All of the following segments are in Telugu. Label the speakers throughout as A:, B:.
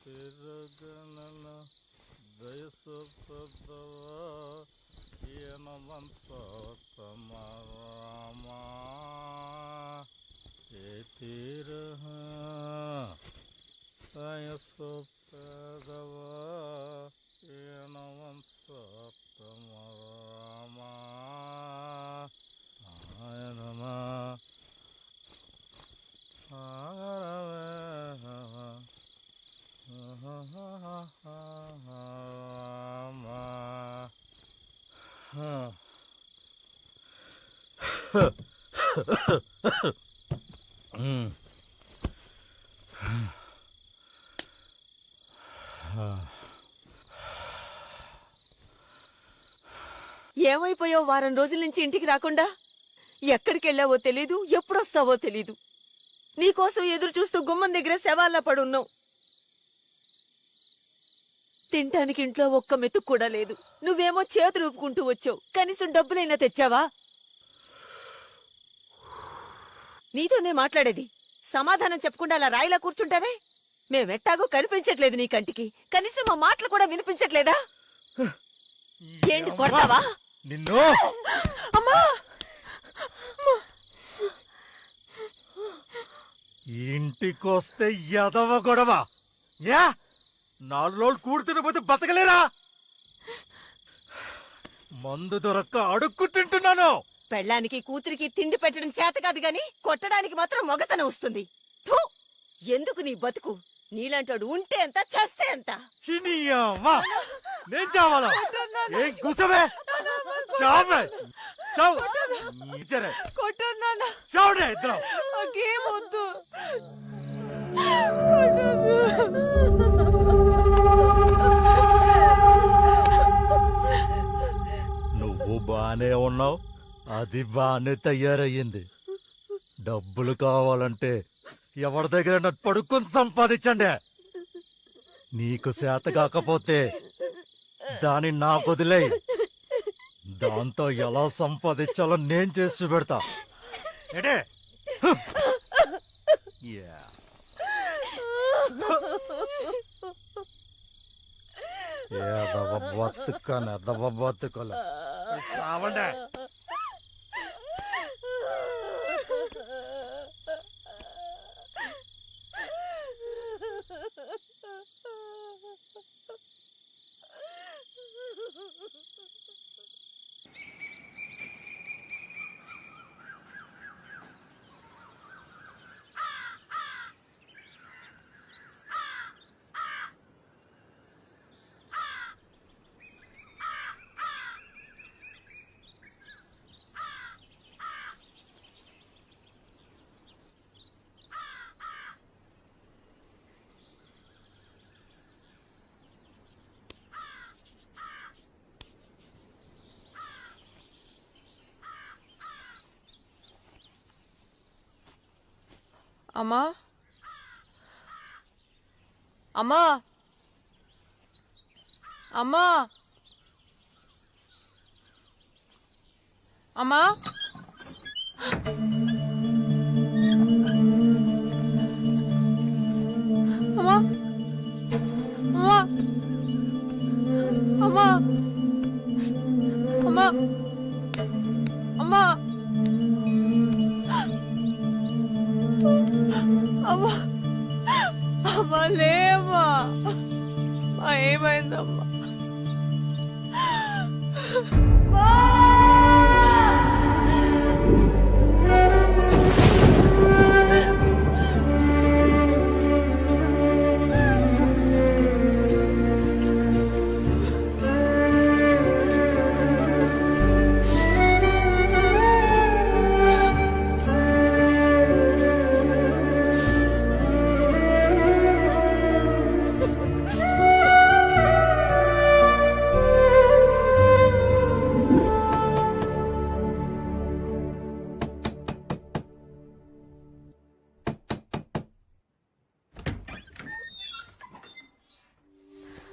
A: తిరగనల దయసొద్దవా ఈయనమంతమరామా ఏ తీరహ దయసొద్దవా ఈయనమంతమరామా ఆయనమా
B: ఏమైపోయావు? వారం రోజుల నుంచి ఇంటికి రాకుండా ఎక్కడికెళ్ళావో తెలీదు, ఎప్పుడొస్తావో తెలీదు. నీకోసం ఎదురు చూస్తూ గుమ్మం దగ్గర శవాల్లా పడున్నావు. తింటానికి ఇంట్లో ఒక్క మెతుకు కూడా లేదు. నువ్వేమో చేతులు ఊపుకుంటూ వచ్చావు. కనీసం డబ్బులైనా తెచ్చావా? నీతోనే మాట్లాడేది. సమాధానం చెప్పకుండా అలా రాయిలా కూర్చుంటావే. మేమెట్టాగో కనిపించట్లేదు నీ కంటికి. కనీసం మా మాటలు కూడా వినిపించట్లేదా? ఏంటి కొడతావా?
A: నిన్ను
B: అమ్మా!
A: ఇంటికొస్తే ఎదవ గొడవ. యా 4 రోజులు కూడి తినకపోతే బతకలేరా? మందు దొరక్క అడుక్కు తింటున్నాను.
B: పెళ్ళానికి కూతురికి తిండి పెట్టడం చేత కాదు గాని కొట్టడానికి మాత్రం మొగతనం వస్తుంది. థూ! ఎందుకు నీ బతుకు? నీలాంటోడు ఉంటే ఎంత, చేస్తే ఎంత?
A: నేను చావాలా? ఏం కూసవే? చావే చావు. చావుడే ఇద్దరం.
B: వద్దు.
A: నువ్వు బానే ఉన్నావు, అది బానే తయారయ్యింది. డబ్బులు కావాలంటే ఎవరి దగ్గర పడుకొని సంపాదించండి. నీకు చేత కాకపోతే దాన్ని నాకు వదిలేయ్. దాంతో ఎలా సంపాదించాలో నేను చేసి పెడతా. ఏడే బతుకలే రావండే.
B: అమ్మా, అమ్మా, అమ్మా, అమ్మా, అమ్మా, అమ్మా, అమ్మా, అమ్మా, అమ్మా, అమ్మా, లేమ్మా. ఏమైందమ్మా?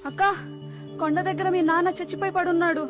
C: అక్క, కొండ దగ్గర మీ నాన్న చచ్చిపోయి పడున్నాడు.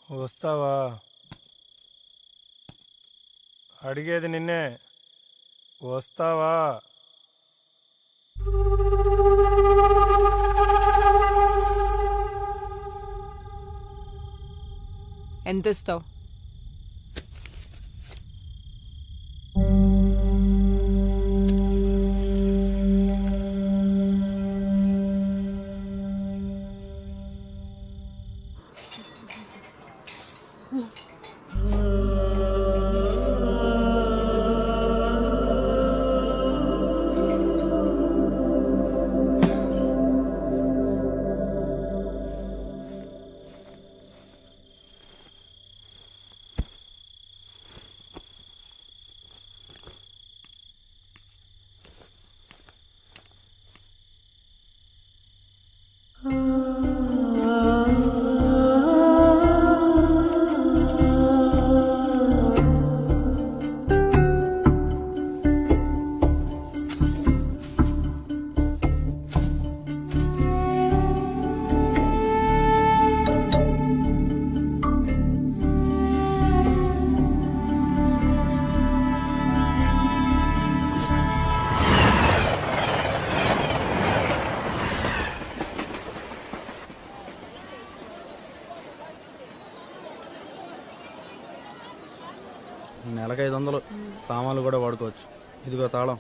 D: వస్తావా? అడిగేది నిన్నే, వస్తావా?
E: ఎంత ఇస్తావు?
F: నెలకు 500 సామాన్లు కూడా వాడుకోవచ్చు. ఇదిగో తాళం.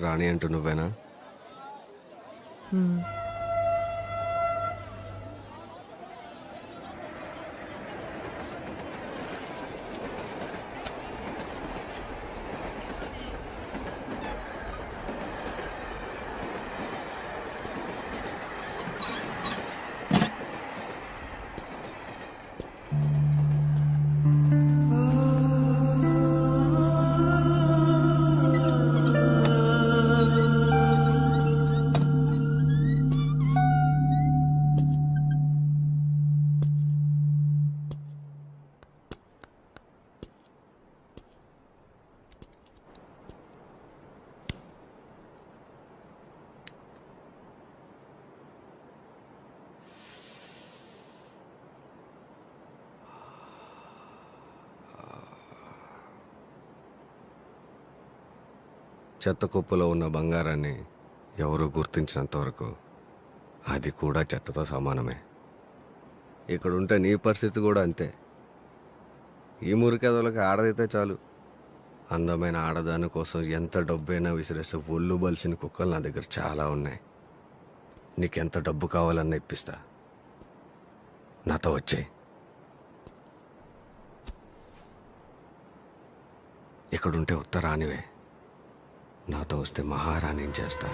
G: రాణి అంటూ నువ్వేనా? చెత్త కుప్పలో ఉన్న బంగారాన్ని ఎవరూ గుర్తించినంత వరకు అది కూడా చెత్తతో సమానమే. ఇక్కడుంటే నీ పరిస్థితి కూడా అంతే. ఈ మురికెదవులకి ఆడదైతే చాలు. అందమైన ఆడదాని కోసం ఎంత డబ్బైనా విసిరేస్తే ఒళ్ళు బలిసిన కుక్కలు నా దగ్గర చాలా ఉన్నాయి. నీకెంత డబ్బు కావాలన్నా ఇప్పిస్తా. నాతో వచ్చే. ఇక్కడుంటే ఉత్తరానివే, నాతో వస్తే మహారాణిని చేస్తా.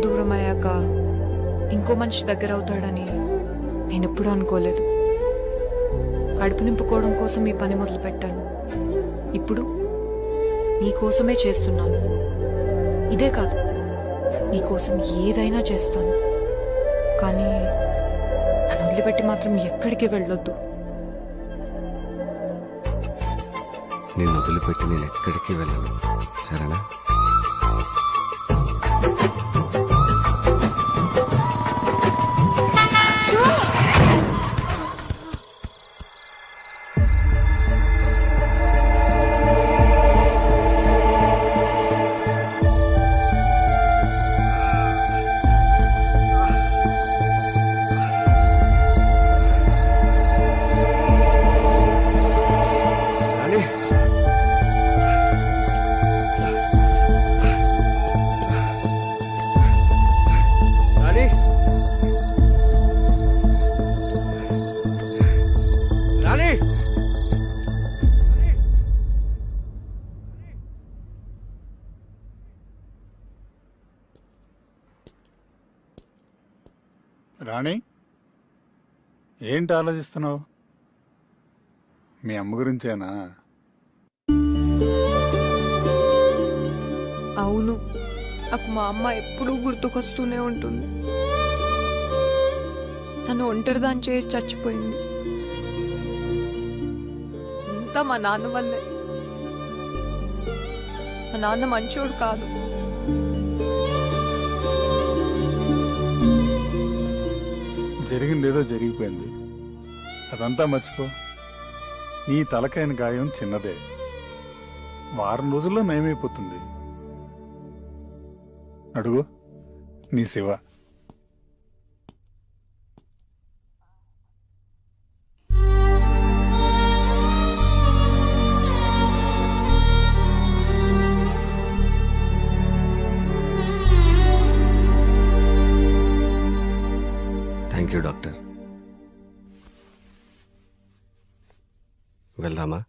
E: దూరం అయ్యాక ఇంకో మనిషి దగ్గర అవుతాడని నేను ఎప్పుడూ అనుకోలేదు. కడుపు నింపుకోవడం కోసం ఈ పని మొదలు పెట్టాను. ఇప్పుడు నీ కోసమే చేస్తున్నాను. ఇదే కాదు, నీ కోసం ఏదైనా చేస్తాను. కానీ నన్ను వదిలిపెట్టి మాత్రం ఎక్కడికి వెళ్ళొద్దు.
G: నేను వదిలిపెట్టి నేను ఎక్కడికి వెళ్ళను, సరేనా? రాణి, రాణి, రాణి,
H: రాణి, ఏంటి ఆలోచిస్తున్నావు? మీ అమ్మ గురించేనా?
E: అవును, నాకు మా అమ్మ ఎప్పుడూ గుర్తుకొస్తూనే ఉంటుంది. నన్ను ఒంటరిదాన్ని చేసి చచ్చిపోయింది. అంతా మా నాన్న వల్లే. మా నాన్న మంచోడు కాదు.
H: జరిగిందేదో జరిగిపోయింది, అదంతా మర్చిపో. నీ తలకైన గాయం చిన్నదే, వారం రోజుల్లో నయమైపోతుంది. అడుగు, నీ శివ.
G: Thank you doctor. వెళ్దామా?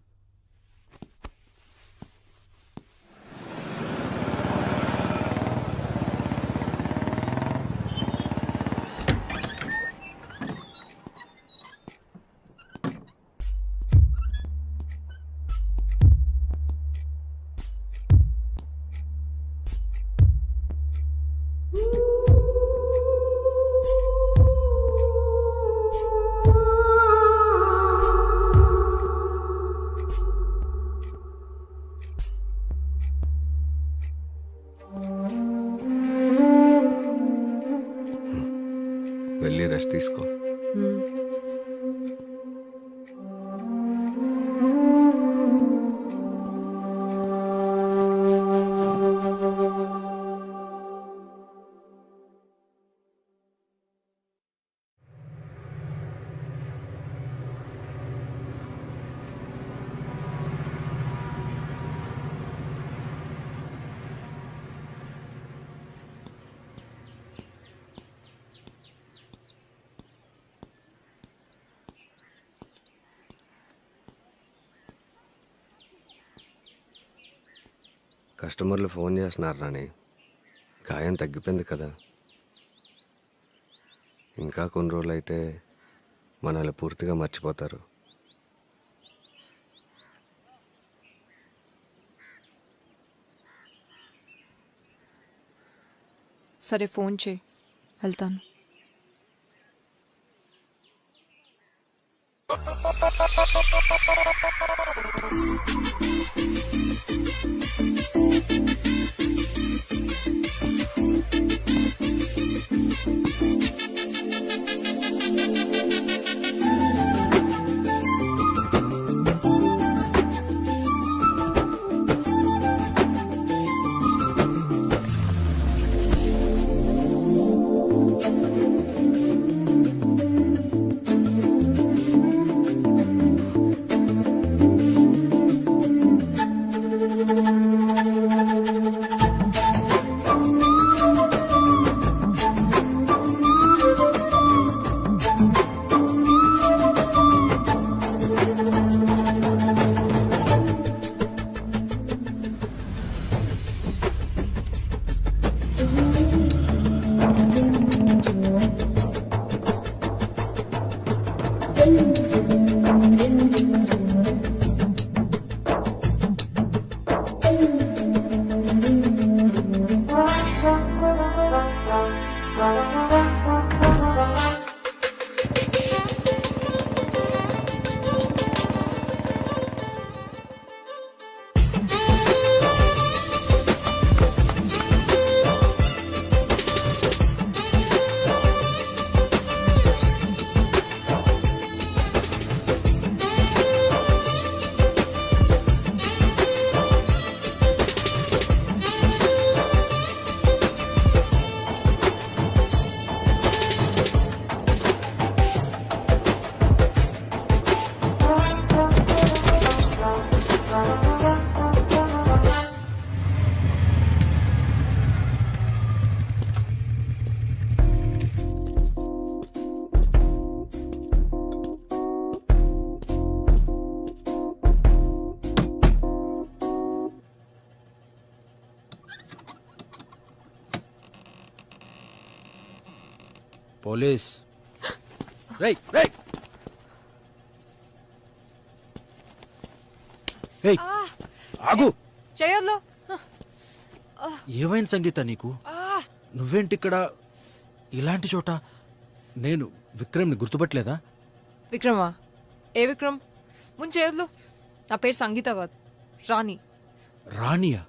G: వెళ్ళి రెస్ట్ తీసుకో. కస్టమర్లు ఫోన్ చేస్తున్నారు రాణి. గాయం తగ్గిపోయింది కదా, ఇంకా కొన్ని రోజులు అయితే మనల్ని పూర్తిగా మర్చిపోతారు.
E: సరే, ఫోన్ చేయి, వెళ్తాను.
F: పోలీస్. రేయ్ రేయ్ రేయ్ ఆగు.
E: చేయొద్దు.
F: ఏమైంది సంగీత నీకు? నువ్వేంటి ఇక్కడ ఇలాంటి చోట? నేను విక్రమ్ని గుర్తుపట్టలేదా?
E: విక్రమా? ఏ విక్రమ్? ముందు చేయొద్దు. నా పేరు సంగీత కాదు, రాణి.
F: రాణియా?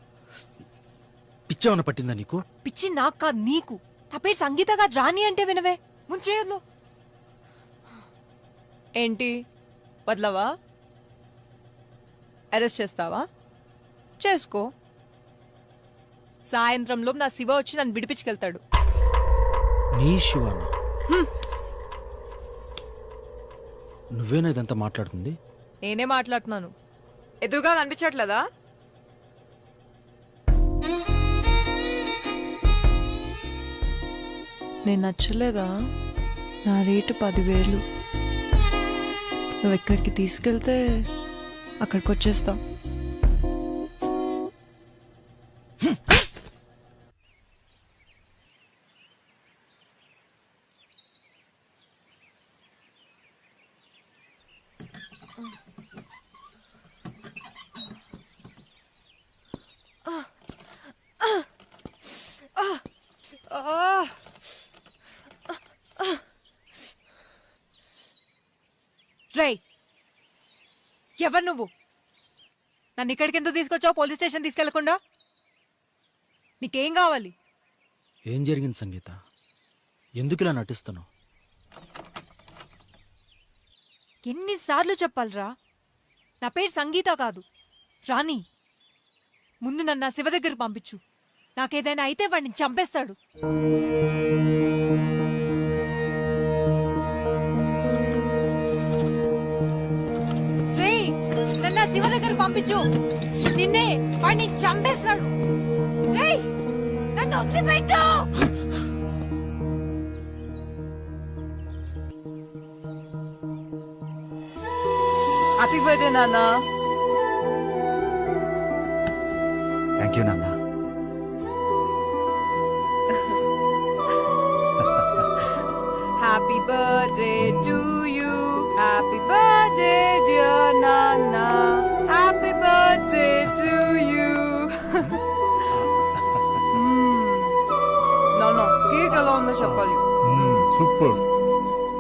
F: పిచ్చేమన్నా పట్టిందా నీకు?
E: పిచ్చి నాకు కాదు, నీకు. నా పేరు సంగీత కాదు, రాణి అంటే వినవే. ముందు చేయొద్దు. ఏంటి వదలవా? అరెస్ట్ చేస్తావా? చేసుకో. సాయంత్రంలో నా శివ వచ్చి నన్ను విడిపించుకెళ్తాడు.
F: నీ శివాన? నువ్వేనా ఇదంతా మాట్లాడుతుంది?
E: నేనే మాట్లాడుతున్నాను. ఎదురుగా కనిపించట్లేదా? నేను నచ్చలేదా? నా రేటు 10,000. నువ్వు ఎక్కడికి తీసుకెళ్తే అక్కడికి వచ్చేస్తావు. రేయ్, ఎవరు నువ్వు? నన్ను ఇక్కడికి ఎందుకు తీసుకొచ్చావు? పోలీస్ స్టేషన్ తీసుకెళ్లకుండా. నీకేం కావాలి?
F: ఏం జరిగింది సంగీత? ఎందుకు ఇలా నటిస్తున్నావు?
E: ఎన్నిసార్లు చెప్పాలరా? నా పేరు సంగీత కాదు, రాణి. ముందు నన్ను నా శివ దగ్గర పంపించు. నాకేదైనా అయితే వాడిని చంపేస్తాడు. రేయ్, నన్ను నా శివ దగ్గర పంపించు. నిన్నే వాడిని చంపేస్తాడు. రేయ్, నన్ను వదిలిపెట్టు. హ్యాపీ బర్త్డే నాన్న.
A: థ్యాంక్ యూ నాన్న.
E: Happy birthday to you. Happy birthday, dear Nana. Happy birthday to you. No, cake ఎలా ఉందో చెప్పాలి.
H: సూపర్.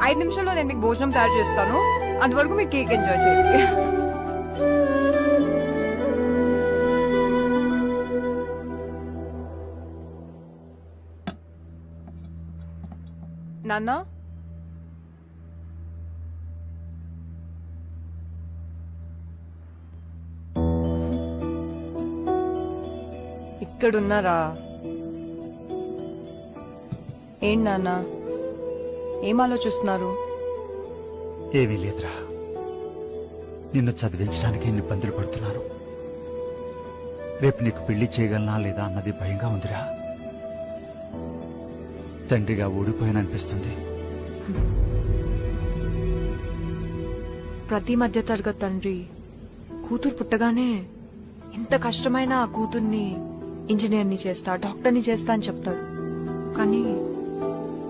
E: 5 నిమిషాల్లో నేను మీకు భోజనం తయారు చేస్తాను. అంతవరకు మీరు కేక్ ఎంజాయ్ చేయండి. నాన్న, ఇక్కడున్నారా? ఏంటి నాన్న, ఏం ఆలోచిస్తున్నారు?
A: ఏమీ లేదురా, నిన్ను చదివించడానికి ఎన్ని ఇబ్బందులు పడుతున్నాను. రేపు నీకు పెళ్లి చేయగలనా లేదా అన్నది భయంగా ఉందిరా. తండ్రిగా ఓడిపోయాననిపిస్తుంది.
E: ప్రతి మధ్యతరగతి తండ్రి కూతురు పుట్టగానే ఎంత కష్టమైనా ఆ కూతుర్ని ఇంజనీర్ని చేస్తా, డాక్టర్ని చేస్తా అని చెప్తాడు. కానీ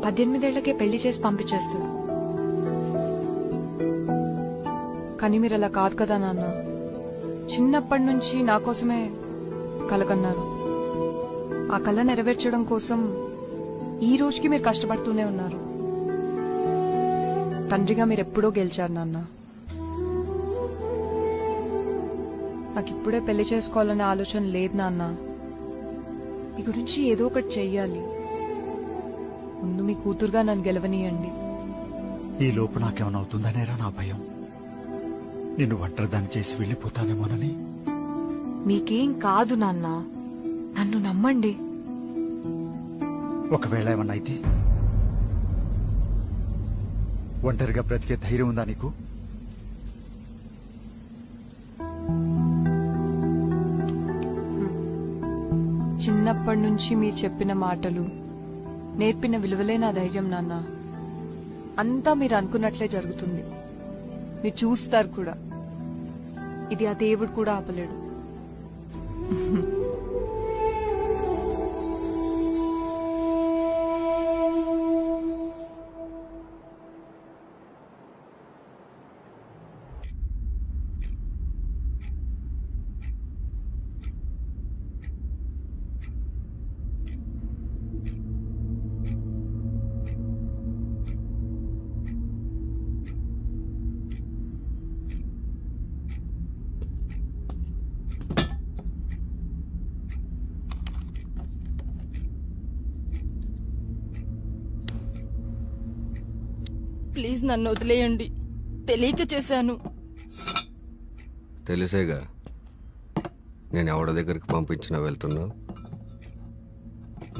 E: 18 ఏళ్లకే పెళ్లి చేసి పంపించేస్తాడు. కానీ మీరు అలా కాదు కదా నాన్న. చిన్నప్పటి నుంచి నా కోసమే కలకన్నారు. ఆ కళ నెరవేర్చడం కోసం ఈ రోజుకి మీరు కష్టపడుతూనే ఉన్నారు. తండ్రిగా మీరు ఎప్పుడో గెలిచారు నాన్న. నాకు ఇప్పుడే పెళ్లి చేసుకోవాలనే ఆలోచన లేదు నాన్న. మీ గురించి ఏదో ఒకటి చెయ్యాలి. ముందు మీ కూతురుగా నన్ను గెలవనీయండి.
A: ఈ లోపు నాకేమైనా అవుతుందనేరా నా భయం. నిన్ను ఒంటరిదాన్ని చేసి వెళ్ళిపోతానేమోనని.
E: మీకేం కాదు నాన్న, నన్ను నమ్మండి.
A: ఒకవేళ ఏమన్నా అయితే ఒంటరిగా బ్రతికే ధైర్యం ఉందా నీకు?
E: చిన్నప్పటి నుంచి మీరు చెప్పిన మాటలు, నేర్పిన విలువలే నా ధైర్యం నాన్న. అంతా మీరు అనుకున్నట్లే జరుగుతుంది. మీరు చూస్తారు కూడా. ఇది ఆ దేవుడు కూడా ఆపలేడు.
I: ప్లీజ్ నన్ను వదిలేయండి. తెలియక చేశాను.
G: తెలిసేగా నేను ఎవడ దగ్గరికి పంపించినా వెళ్తున్నావు.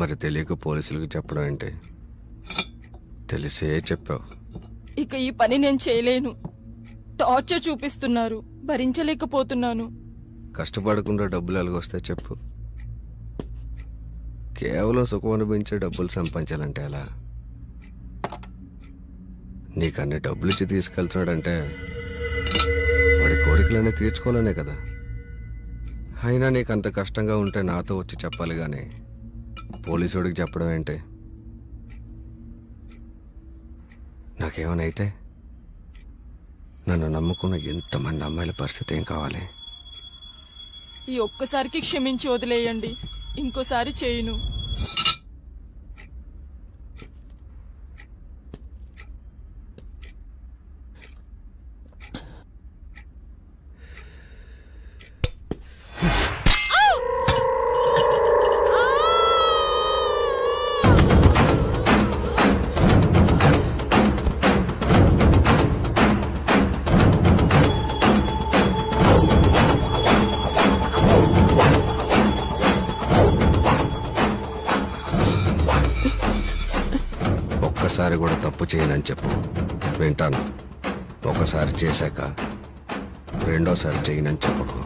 G: మరి తెలియక పోలీసులకు చెప్పడం ఏంటి? తెలిసే చెప్పావు.
I: ఇక ఈ పని నేను చేయలేను. టార్చర్ చూపిస్తున్నారు, భరించలేకపోతున్నాను.
G: కష్టపడకుండా డబ్బులు ఎలాగొస్తాయి చెప్పు. కేవలం సుఖం అనిపించే డబ్బులు సంపాదించాలంటే ఎలా? నీకు అన్ని డబ్బులు ఇచ్చి తీసుకెళ్తున్నాడంటే వాడి కోరికలన్నీ తీర్చుకోవాలనే కదా. అయినా నీకు అంత కష్టంగా ఉంటే నాతో వచ్చి చెప్పాలి కానీ పోలీసుడికి చెప్పడం ఏంటి? నాకేమనైతే నన్ను నమ్ముకున్న ఎంతమంది అమ్మాయిల పరిస్థితి ఏం కావాలి?
I: ఈ ఒక్కసారికి క్షమించి వదిలేయండి. ఇంకోసారి చేయను.
G: ఒక్కసారి కూడా తప్పు చేయనని చెప్పు, వింటాను. ఒకసారి చేశాక రెండోసారి చేయనని చెప్పకు.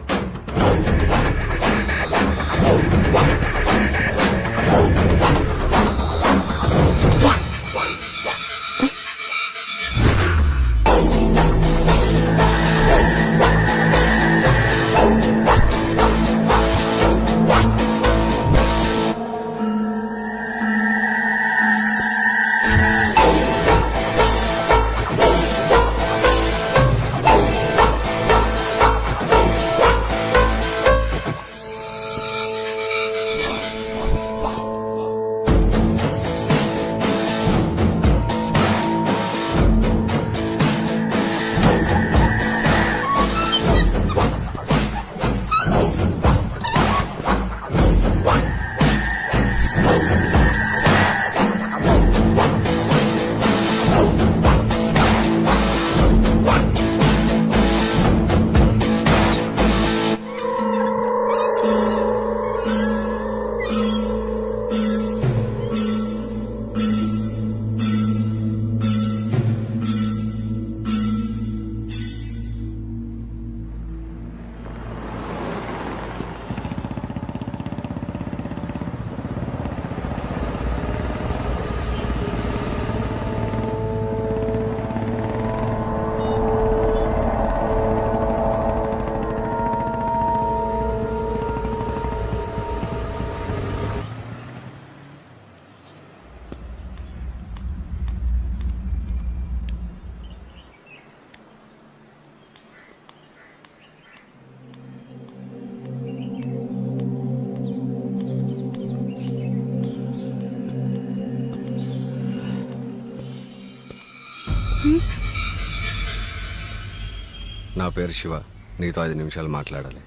G: నా పేరు శివ. నీతో 5 నిమిషాలు మాట్లాడాలి.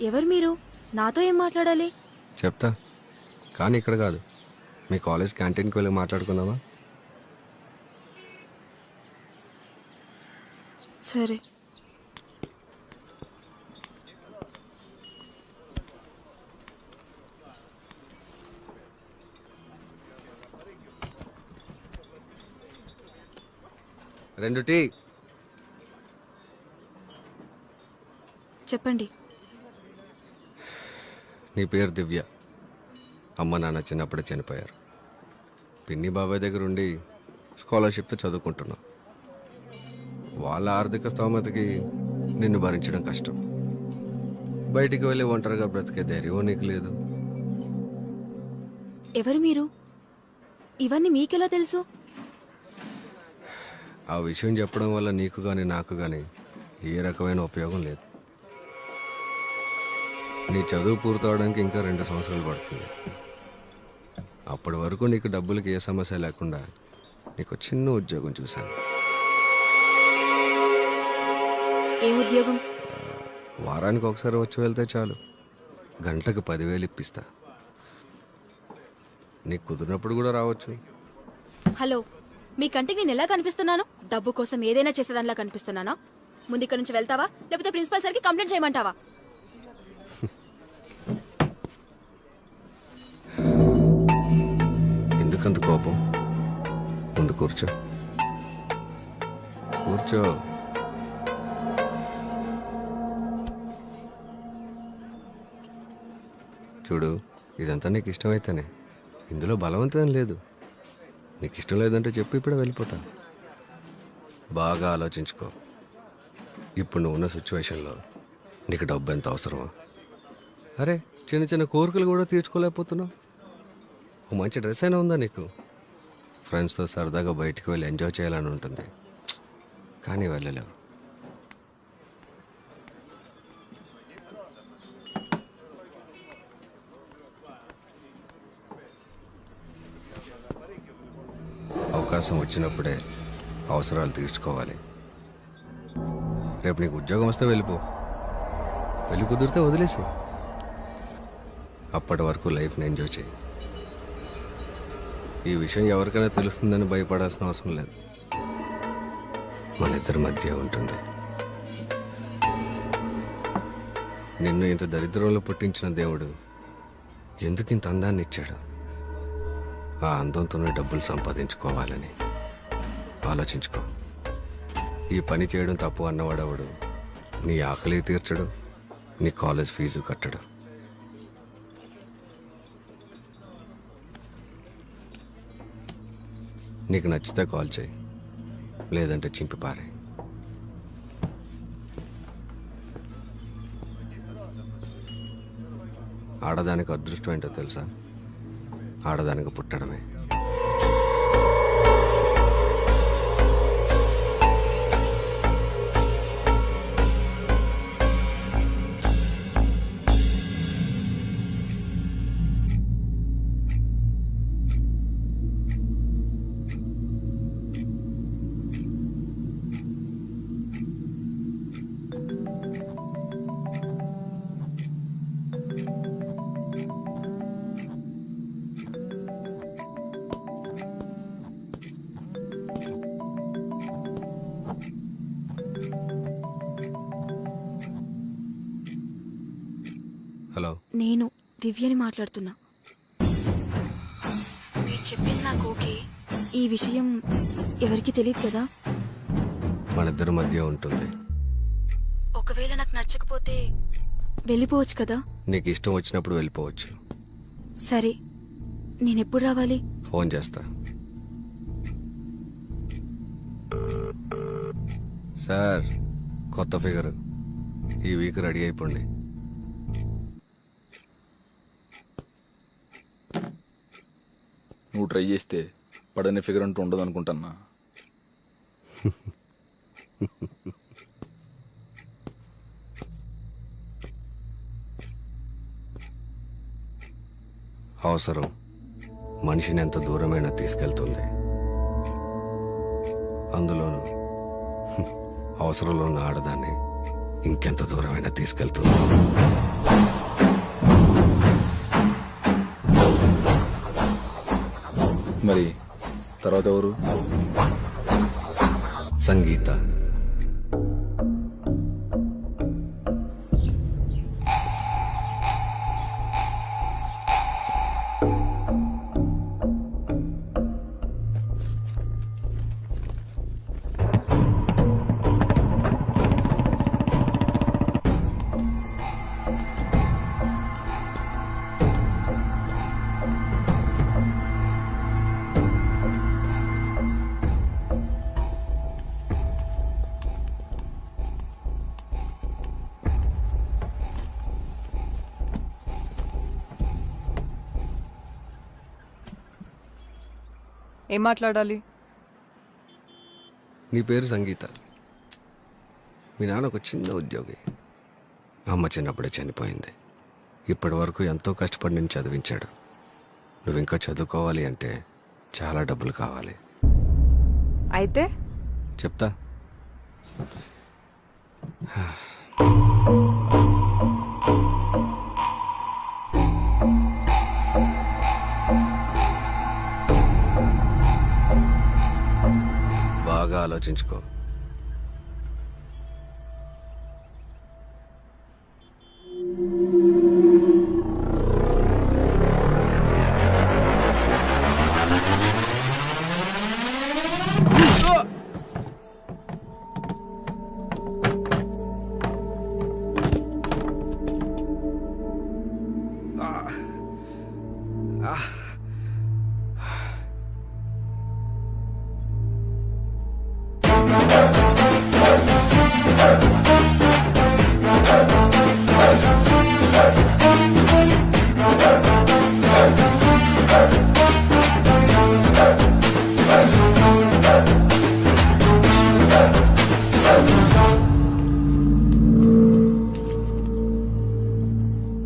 C: ఎవరు మీరు? నాతో ఏం మాట్లాడాలి?
G: చెప్తా, కానీ ఇక్కడ కాదు. మీ కాలేజ్ క్యాంటీన్కి వెళ్ళి మాట్లాడుకుందామా?
C: సరే.
G: రెండు టీ.
C: చెప్పండి.
G: నీ పేరు దివ్య. అమ్మ నాన్న చిన్నప్పుడే చనిపోయారు. పిన్ని బాబాయ్ దగ్గర ఉండి స్కాలర్షిప్తో చదువుకుంటున్నావు. వాళ్ళ ఆర్థిక స్తోమతకి నిన్ను భరించడం కష్టం. బయటికి వెళ్ళి ఒంటరిగా బ్రతికే ధైర్యం నీకు లేదు.
C: ఎవరు మీరు? ఇవన్నీ మీకెలా తెలుసు?
G: ఆ విషయం చెప్పడం వల్ల నీకు కానీ నాకు కానీ ఏ రకమైన ఉపయోగం లేదు. నీ చదువు పూర్తవడానికి ఇంకా 2 సంవత్సరాలు పడుతుంది. అప్పటి వరకు నీకు డబ్బులకి ఏ సమస్య లేకుండా నీకు చిన్న ఉద్యోగం చూశాను.
C: ఏ ఉద్యోగం?
G: వారానికి ఒకసారి వచ్చి వెళ్తే చాలు. గంటకు 10,000 ఇప్పిస్తా. నీకు కుదిరినప్పుడు కూడా రావచ్చు.
C: హలో, మీ కంటికి నేను ఎలా కనిపిస్తున్నాను? డబ్బు కోసం ఏదైనా చేసేదానిలా కనిపిస్తున్నానా? ముందు ఇక్కడ నుంచి వెళ్తావా, లేకపోతే ప్రిన్సిపల్ సార్కి కంప్లైంట్ చేయమంటావా?
G: ఎందుకంత కోపం? ముందు కూర్చో. కూర్చో. చూడు, ఇదంతా నీకు ఇష్టమైతేనే. ఇందులో బలవంతం లేదు. నీకు ఇష్టం లేదంటే చెప్పు, ఇప్పుడే వెళ్ళిపోతాను. బాగా ఆలోచించుకో. ఇప్పుడు నువ్వు ఉన్న సిచ్యువేషన్లో నీకు డబ్బు ఎంత అవసరమా? అరే, చిన్న చిన్న కోరికలు కూడా తీర్చుకోలేకపోతున్నావు. ఓ మంచి డ్రెస్ అయినా ఉందా నీకు? ఫ్రెండ్స్తో సరదాగా బయటికి వెళ్ళి ఎంజాయ్ చేయాలని ఉంటుంది, కానీ వెళ్ళలేవు. అవకాశం వచ్చినప్పుడే అవసరాలు తీర్చుకోవాలి. రేపు నీకు ఉద్యోగం వస్తే వెళ్ళిపో, వెళ్ళి కుదిరితే వదిలేసి. అప్పటి వరకు లైఫ్ని ఎంజాయ్ చేయి. ఈ విషయం ఎవరికైనా తెలుస్తుందని భయపడాల్సిన అవసరం లేదు. మన ఇద్దరి మధ్య ఉంటుంది. నిన్ను ఇంత దరిద్రంలో పుట్టించిన దేవుడు ఎందుకు ఇంత అందాన్ని ఇచ్చాడు? ఆ అందంతోనే డబ్బులు సంపాదించుకోవాలని ఆలోచించుకో. ఈ పని చేయడం తప్పు అన్నవాడవడు నీ ఆకలి తీర్చడు, నీ కాలేజ్ ఫీజు కట్టడు. నీకు నచ్చితే కాల్ చేయి, లేదంటే చింపి పారే. ఆడదానికి అదృష్టం ఏంటో తెలుసా? ఆడదానికి పుట్టడమే. హలో,
C: నేను దివ్యని మాట్లాడుతున్నా. మీరు చెప్పింది నాకు ఓకే. ఈ విషయం ఎవరికి తెలియదు కదా?
G: మన ఇద్దరి మధ్య ఉంటుంది.
C: ఒకవేళ నాకు నచ్చకపోతే వెళ్ళిపోవచ్చు కదా?
G: నీకు ఇష్టం వచ్చినప్పుడు వెళ్ళిపోవచ్చు.
C: సరే, నేనెప్పుడు రావాలి?
G: ఫోన్ చేస్తా. సార్, కొత్త ఫిగర్ ఈ వీక్ రెడీ అయిపోండి.
J: నువ్వు ట్రై చేస్తే పడని ఫిగర్ అంటూ ఉండదు అనుకుంటున్నా.
G: అవసరం మనిషిని ఎంత దూరమైనా తీసుకెళ్తుంది. అందులోనూ అవసరంలో ఉన్న ఆడదాన్ని ఇంకెంత దూరమైనా తీసుకెళ్తుంది.
J: మరి తర్వాత ఎవరు?
G: సంగీత.
E: ఏం మాట్లాడాలి?
G: నీ పేరు సంగీత. మీ నాన్న ఒక చిన్న ఉద్యోగి. అమ్మ చిన్నప్పుడే చనిపోయింది. ఇప్పటి వరకు ఎంతో కష్టపడి నేను చదివించాడు. నువ్వు ఇంకా చదువుకోవాలి అంటే చాలా డబ్బులు కావాలి.
E: అయితే
G: చెప్తా. ఆలోచించుకో.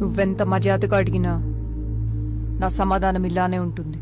E: నువ్వెంత మర్యాదగా అడిగినా నా సమాధానం ఇలానే ఉంటుంది.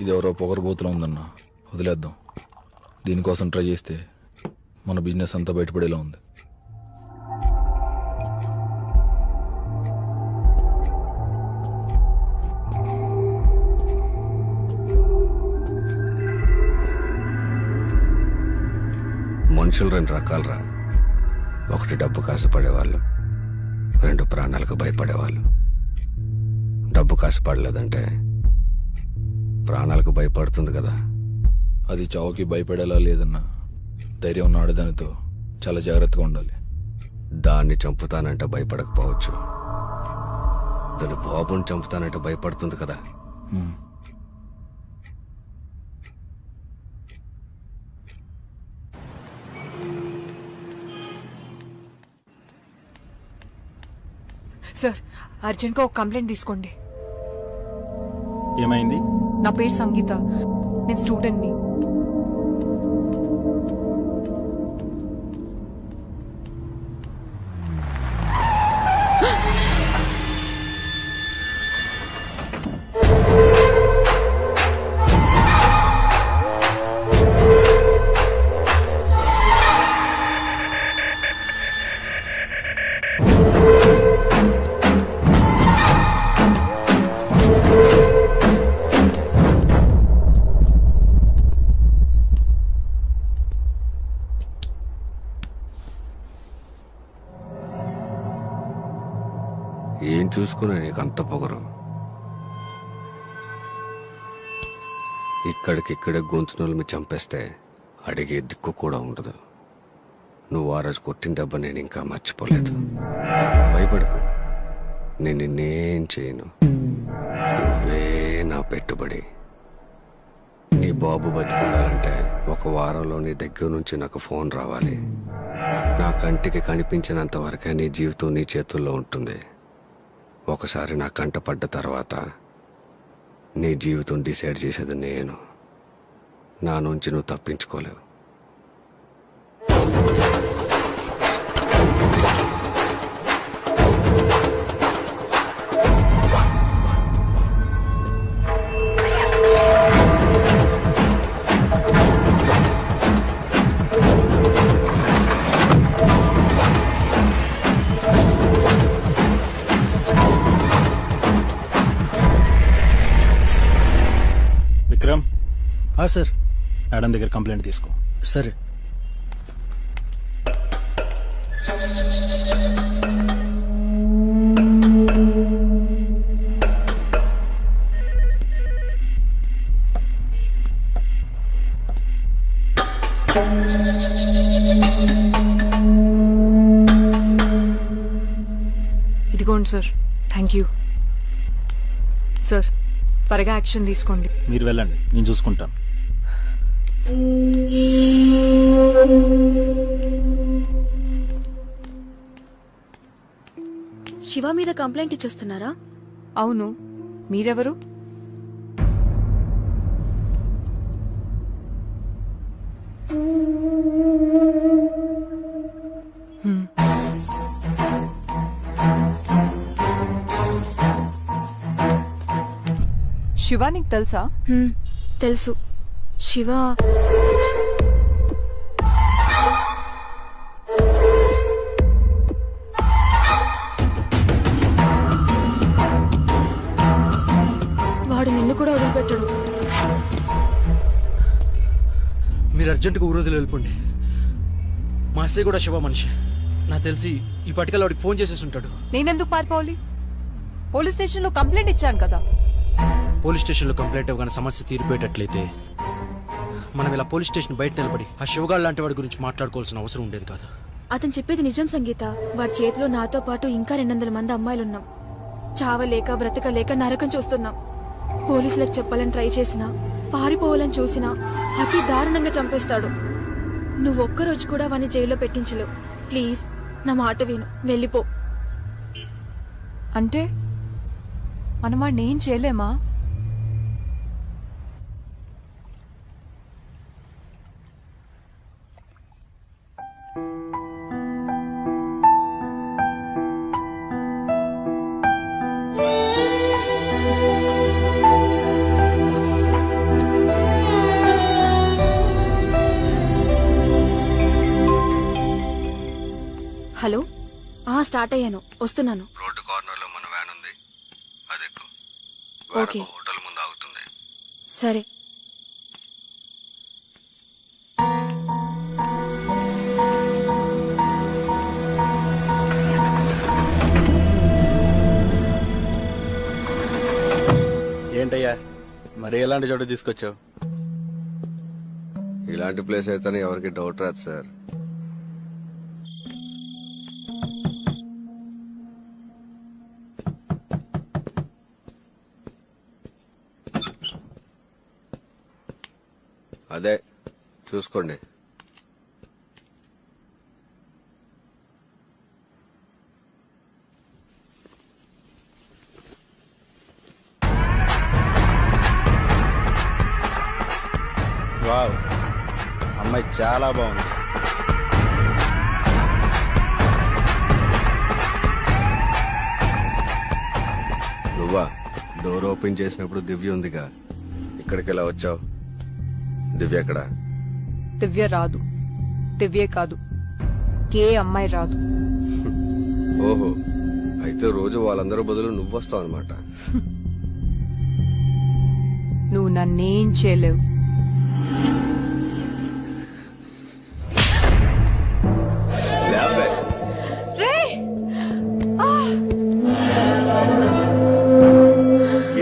J: ఇది ఎవరో పొగరబోతులో ఉందన్న, వదిలేద్దాం. దీనికోసం ట్రై చేస్తే మన బిజినెస్ అంతా బయటపడేలా ఉంది.
G: మనుషులు రెండు రకాలరా. ఒకటి డబ్బు కాసుపడేవాళ్ళు, రెండు ప్రాణాలకు భయపడేవాళ్ళు. డబ్బు కాసుపడలేదంటే ప్రాణాలకు భయపడుతుంది కదా.
J: అది చావుకి భయపడేలా లేదన్నా. ధైర్యం ఉన్న ఆడదానితో చాలా జాగ్రత్తగా ఉండాలి.
G: దాన్ని చంపుతానంటే భయపడకపోవచ్చు, దాని బాబుని చంపుతానంటే భయపడుతుంది కదా.
E: సార్, అర్జెంట్గా ఒక కంప్లైంట్ తీసుకోండి.
H: ఏమైంది?
E: నా పేరు సంగీత, నేను స్టూడెంట్ని.
G: ఏం చూసుకునే నీకు అంత పొగరు? ఇక్కడికిక్కడే గొంతునోళ్ళు మీ చంపేస్తే అడిగే దిక్కు కూడా ఉండదు. నువ్వు ఆ రోజు కొట్టిన దెబ్బ నేను ఇంకా మర్చిపోలేదు. భయపడకు, నేను నిన్నేం చేయను. నువ్వే నా పెట్టుబడి. నీ బాబు బతికుండాలంటే 1 వారంలో నీ దగ్గర నుంచి నాకు ఫోన్ రావాలి. నా కంటికి కనిపించినంత వరకే నీ జీవితం నీ చేతుల్లో ఉంటుంది. ఒకసారి నా కంట పడ్డ తర్వాత నీ జీవితం డిసైడ్ చేసేది నేను. నా నుంచి నువ్వు తప్పించుకోలేవు.
K: విక్రమ్.
F: సార్.
K: మేడం దగ్గర కంప్లైంట్ తీసుకో.
E: ఇదిగోండి సార్. Thank you sir. త్వరగా యాక్షన్ తీసుకోండి.
K: మీరు వెళ్ళండి, నేను చూసుకుంటాను.
C: శివ మీద కంప్లైంట్ ఇచ్చేస్తున్నారా?
E: అవును, మీరెవరు? శివ నీకు తెలుసా?
C: తెలుసు. శివ వాడు నిన్ను కూడా వదిలిపెట్టాడు.
F: మీరు అర్జెంటుగా ఊరోజులు వెళ్ళిపోండి. మా అత్తయ్య కూడా శివ మనిషి. నాకు తెలిసి ఈ పటికల్ వాడికి ఫోన్ చేసేసి ఉంటాడు.
E: నేనెందుకు పారిపోవాలి? పోలీస్ స్టేషన్లో కంప్లైంట్ ఇచ్చాను కదా.
F: పోలీస్ స్టేషన్లో కంప్లైంట్ ఇవ్వగానే సమస్య తీరిపోయేటట్లయితే మనం ఇలా పోలీస్ స్టేషన్ బయట నిలబడి ఆ శివగాడు లాంటి వాడి గురించి మాట్లాడుకోవాల్సిన అవసరం ఉండేది కాదు.
C: అతను చెప్పేది నిజం సంగీత. వాడి చేతిలో నాతో పాటు ఇంకా 200 మంది అమ్మాయిలున్నాం. చావలేక బ్రతకలేక నరకం చూస్తున్నాం. పోలీసులకు చెప్పాలని ట్రై చేసినా, పారిపోవాలని చూసినా అతి దారుణంగా చంపేస్తాడు. నువ్వు ఒక్కరోజు కూడా వాడిని జైల్లో పెట్టించలేవు. ప్లీజ్ నా మాట విను, వెళ్ళిపో.
E: అంటే మనం వాడిని ఏం చేయలేమా?
C: హలో, స్టార్ట్ అయ్యాను, వస్తున్నాను.
G: రోడ్డు కార్నర్ లో మన వ్యాన్ ఉంది, అది ఎక్కు.
C: ఓకే.
G: హోటల్ ముందు ఆగుతుంది.
C: సరే.
K: ఏంటయ్యా మరి ఎలాంటి చోట తీసుకొచ్చావు?
G: ఇలాంటి ప్లేస్ అయితే ఎవరికి డౌట్ రాదు సార్. అదే చూసుకోండి.
K: వావ్, అమ్మాయి చాలా బాగుంది.
G: నువ్వా? డోర్ ఓపెన్ చేసినప్పుడు దివ్య ఉందిగా, ఇక్కడికి ఎలా వచ్చావు? దివ్య ఎక్కడ?
E: దివ్య రాదు. దివ్యే కాదు, ఏ అమ్మాయి రాదు.
G: ఓహో, అయితే రోజు వాళ్ళందరూ బదులు నువ్వు వస్తావు అనమాట.
E: నువ్వు నన్నేం చేయలేవు.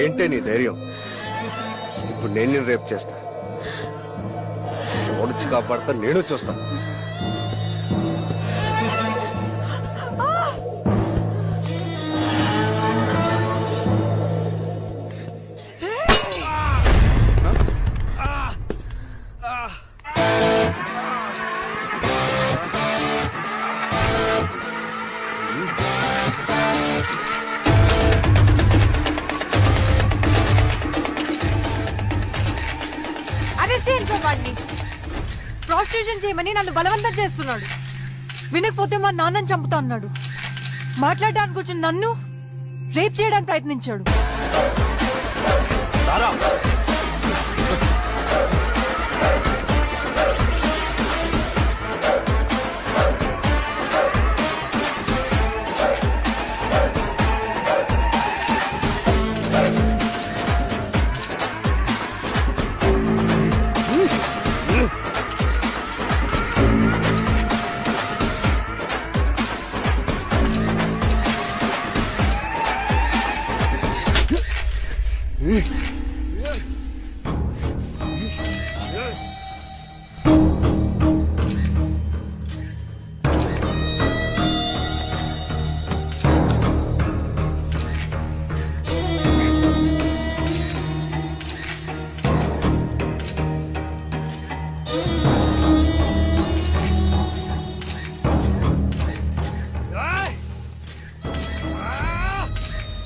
G: ఏంటే నీ ధైర్యం? ఇప్పుడు నేను రేపు చేస్తా. ఓడిచి కాపాడతా, నేను చూస్తా.
E: ప్రాస్టిట్యూషన్ చేయమని నన్ను బలవంతం చేస్తున్నాడు. వినకపోతే మా నాన్నని చంపుతా అన్నాడు. మాట్లాడడానికి వచ్చిన నన్ను రేప్ చేయడానికి ప్రయత్నించాడు.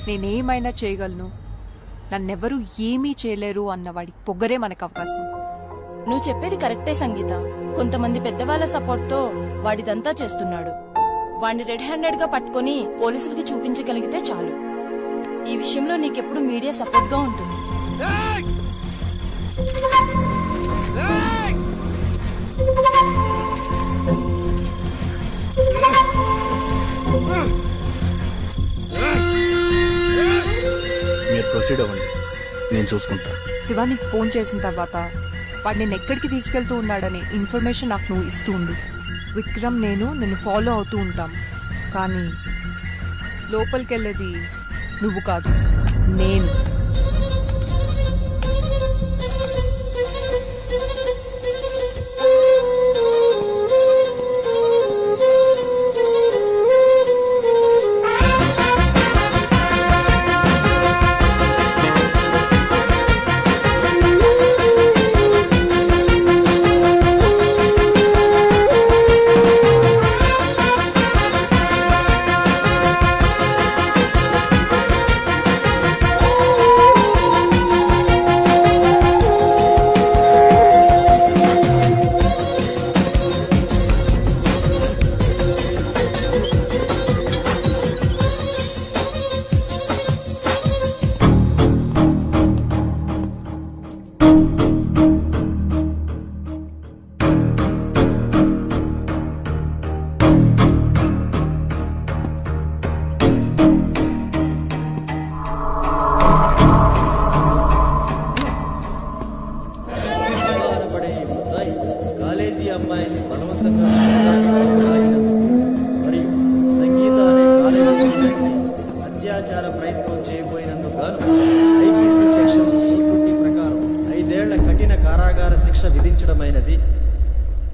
E: నేనేమైనా చేయగలను, నన్నెవరూ ఏమీ చేయలేరు అన్నవాడి పొగరే మనకు అవకాశం.
I: నువ్వు చెప్పేది కరెక్టే సంగీత. కొంతమంది పెద్దవాళ్ల సపోర్ట్ తో వాడిదంతా చేస్తున్నాడు. వాడిని రెడ్ హ్యాండెడ్ గా పట్టుకుని పోలీసులకి చూపించగలిగితే చాలు. ఈ విషయంలో నీకెప్పుడు మీడియా సపోర్ట్ గా ఉంటుంది.
K: మీరు ప్రొసీడ్ అవ్వండి, నేను చూసుకుంటా.
E: శివ నీకు ఫోన్ చేసిన తర్వాత వాడు నేను ఎక్కడికి తీసుకెళ్తూ ఉన్నాడనే ఇన్ఫర్మేషన్ నాకు నువ్వు ఇస్తూ ఉండు. విక్రమ్ నిన్ను ఫాలో అవుతూ ఉంటాం, కానీ లోపలికెళ్ళేది నువ్వు కాదు, నేను.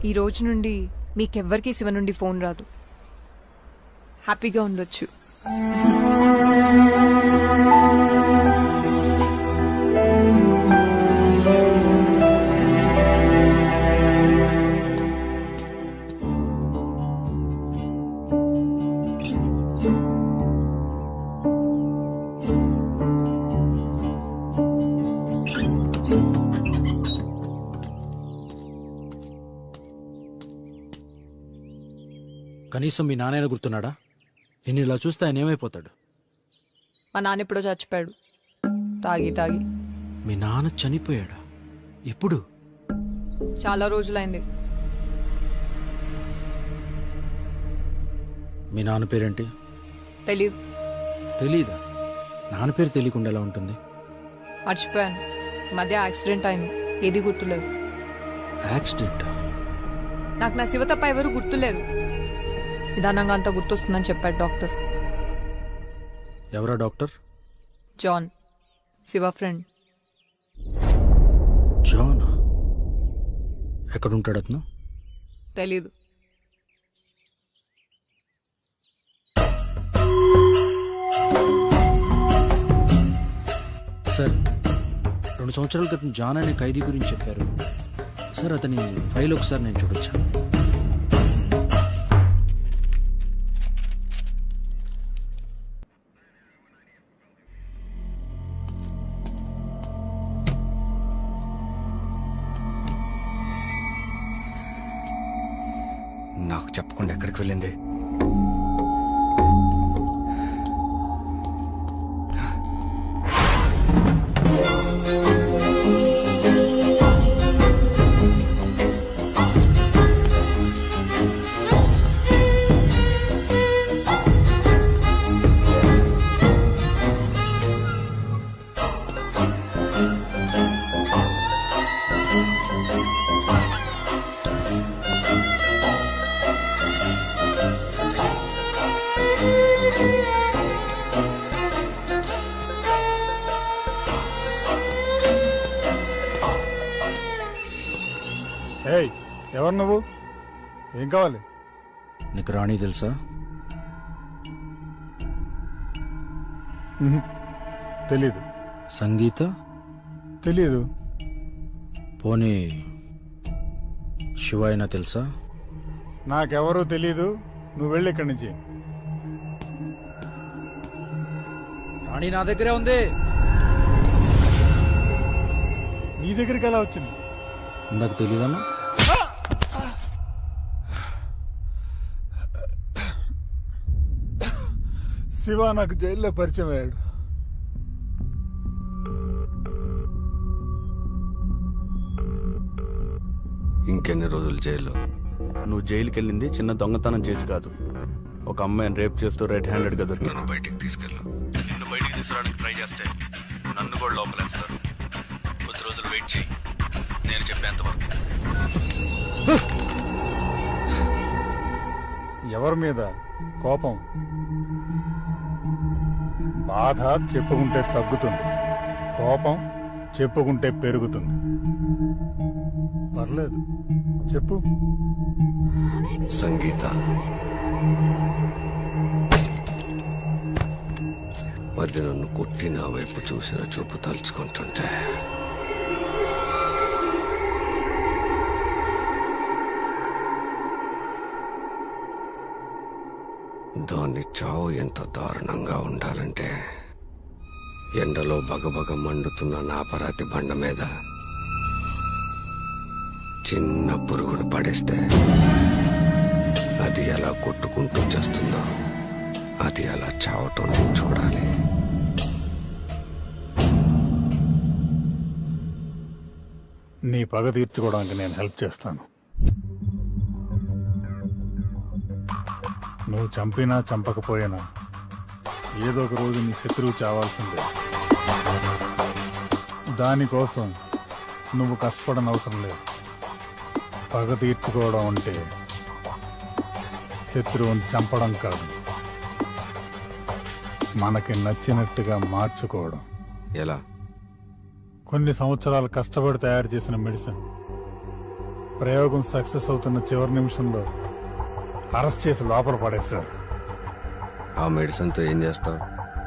E: ఈ రోజు నుండి మీకెవ్వరికీ శివ నుండి ఫోన్ రాదు. హ్యాపీగా ఉండొచ్చు.
F: కనీసం మీ నాన్న గుర్తున్నాడా? నిన్ను ఇలా చూస్తే ఆయన ఏమైపోతాడు?
E: మా నాన్న ఎప్పుడో చచ్చిపోయాడు, తాగి తాగి.
F: మీ నాన్న చనిపోయాడా? ఎప్పుడు?
E: చాలా రోజులైంది.
F: మీ నాన్న పేరేంటి?
E: తెలీదు.
F: తెలీదా? నాన్న పేరు తెలియకుండా ఎలా ఉంటుంది?
E: మర్చిపోయాను. ఈ మధ్య యాక్సిడెంట్ అయింది, ఏది గుర్తులేదు.
F: యాక్సిడెంట్?
E: నాకు నా శివ తప్ప ఎవరు గుర్తులేరు. నిదానంగా అంతా గుర్తొస్తుందని చెప్పాడు డాక్టర్.
F: ఎవరా doctor?
E: John, Shiva friend.
F: John? ఎక్కడుంటాడు అతను?
E: తెలీదు.
F: సార్, 2 సంవత్సరాల క్రితం జాన్ అనే ఖైదీ గురించి చెప్పారు సార్. అతని ఫైల్ ఒకసారి నేను చూడొచ్చా?
G: నాకు చెప్పకుండా ఎక్కడికి వెళ్ళింది?
H: ఏయ్, ఎవరు నువ్వు? ఏం కావాలి?
F: నీకు రాణి తెలుసా?
H: తెలీదు.
F: సంగీత?
H: తెలీదు.
F: పోనీ శివ అయినా తెలుసా?
H: నాకెవరూ తెలీదు. నువ్వు వెళ్ళి ఇక్కడి నుంచి.
F: మణి నా దగ్గరే ఉంది.
H: నీ దగ్గరికి ఎలా వచ్చింది?
J: ఇందాక తెలియదన్నా.
H: శివ నాకు జైల్లో పరిచయం అయ్యాడు.
G: ఇంకెన్ని రోజులు జైల్లో?
K: నువ్వు జైలుకి వెళ్ళింది చిన్న దొంగతనం చేసి కాదు, ఒక అమ్మాయిని రేప్ చేస్తూ రెడ్ హ్యాండెడ్ గా దొరికిన.
G: నన్ను బయటికి తీసుకెళ్ళు.
K: నిన్ను బయటికి తీసుకురావడానికి ట్రై చేస్తే నన్ను కూడా లోపలేస్తారు. కొద్ది రోజులు వెయిట్ చేయి, నేను చెప్పేంత వరకు.
H: ఎవరి మీద కోపం? బాధ చెప్పుకుంటే తగ్గుతుంది, కోపం చెప్పుకుంటే పెరుగుతుంది. పర్లేదు, చెప్పు.
G: సంగీత, అది నన్ను కొట్టి నా వైపు చూసిన చూపు తలుచుకుంటుంటే దాన్ని చావు ఎంత దారుణంగా ఉండాలంటే ఎండలో బగబగ మండుతున్న నా పరాతి బండ మీద చిన్న పురుగును పడేస్తే అది ఎలా కొట్టుకుంటూ చేస్తుందో అది అలా చావటం నేను చూడాలి.
H: నీ పగ తీర్చుకోవడానికి నేను హెల్ప్ చేస్తాను. నువ్వు చంపినా చంపకపోయినా ఏదో ఒక రోజు నీ శత్రువు చావాల్సిందే. దానికోసం నువ్వు కష్టపడని అవసరం లేదు. పగ తీర్చుకోవడం అంటే శత్రువుని చంపడం కాదు, మనకి నచ్చినట్టుగా మార్చుకోవడం.
G: ఎలా?
H: కొన్ని సంవత్సరాలు కష్టపడి తయారు చేసిన మెడిసిన్ ప్రయోగం సక్సెస్ అవుతున్న చివరి నిమిషంలో అరెస్ట్ చేసి లోపల పడేశారు.
G: ఆ మెడిసిన్తో ఏం చేస్తావు?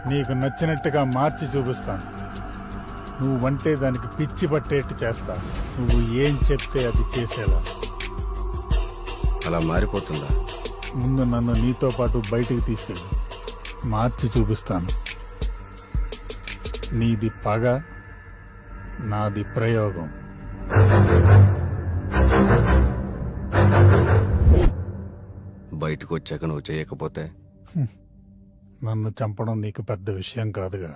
H: నీకు నచ్చినట్టుగా మార్చి చూపిస్తాను. నువ్వంటే దానికి పిచ్చి పట్టేట్టు చేస్తాను. నువ్వు ఏం చెప్తే అది చేసేలా.
G: అలా మారిపోతుందా?
H: ముందు నన్ను నీతో పాటు బయటికి తీసుకెళ్ళి మార్చి చూపిస్తాను. నీది పగ, నాది ప్రయోగం.
G: బయటకు వచ్చాక నువ్వు చేయకపోతే?
H: నన్ను చంపడం నీకు పెద్ద విషయం కాదుగా.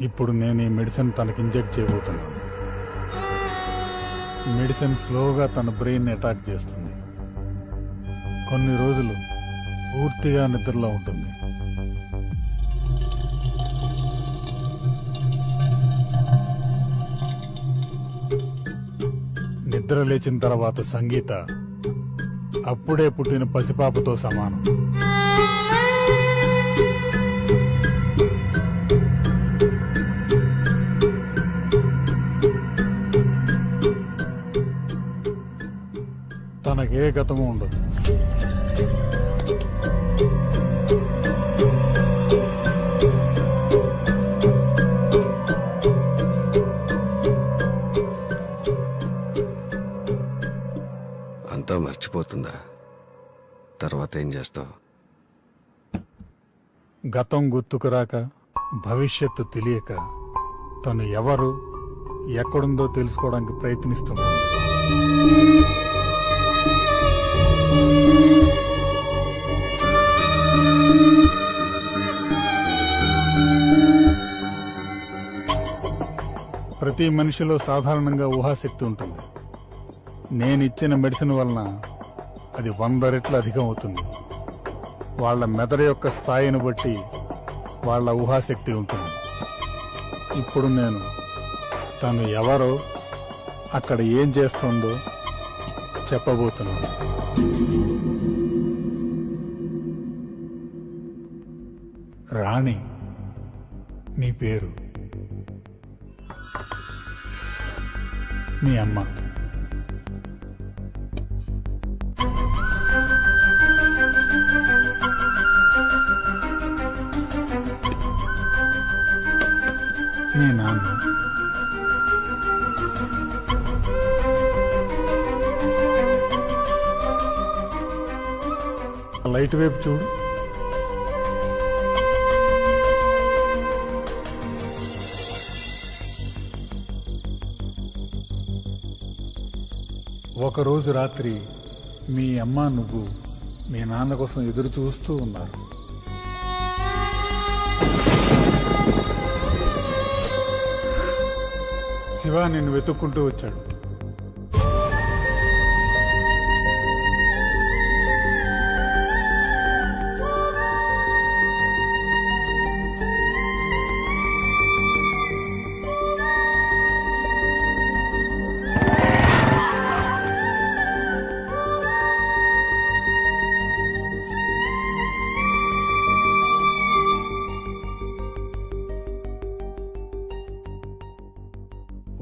H: ఇప్పుడు నేను ఈ మెడిసిన్ తనకి ఇంజెక్ట్ చేయబోతున్నాను. మెడిసిన్ స్లోగా తన బ్రెయిన్ అటాక్ చేస్తుంది. కొన్ని రోజులు పూర్తిగా నిద్రలో ఉంటుంది. నిద్ర లేచిన తర్వాత సంగీత అప్పుడే పుట్టిన పసిపాపతో సమానం. తనకే గతము ఉండదు.
G: అంతా మర్చిపోతుందా? తర్వాత ఏం చేస్తావు?
H: గతం గుర్తుకురాక, భవిష్యత్తు తెలియక తను ఎవరు, ఎక్కడుందో తెలుసుకోవడానికి ప్రయత్నిస్తుంది. ప్రతి మనిషిలో సాధారణంగా ఊహాశక్తి ఉంటుంది. నేనిచ్చిన మెడిసిన్ వలన అది 100 రెట్లు అధికం అవుతుంది. వాళ్ళ మెదడు యొక్క స్థాయిని బట్టి వాళ్ళ ఊహాశక్తి ఉంటుంది. ఇప్పుడు నేను తను ఎవరో అక్కడ ఏం చేస్తుందో చెప్పబోతున్నాను. రాణి నీ పేరు, మీ అమ్మ. మీ నాన్న. లైట్ వైపు చూడు. ఒకరోజు రాత్రి మీ అమ్మ నువ్వు మీ నాన్న కోసం ఎదురు చూస్తూ ఉన్నారు. శివ నిన్ను వెతుక్కుంటూ వచ్చాడు.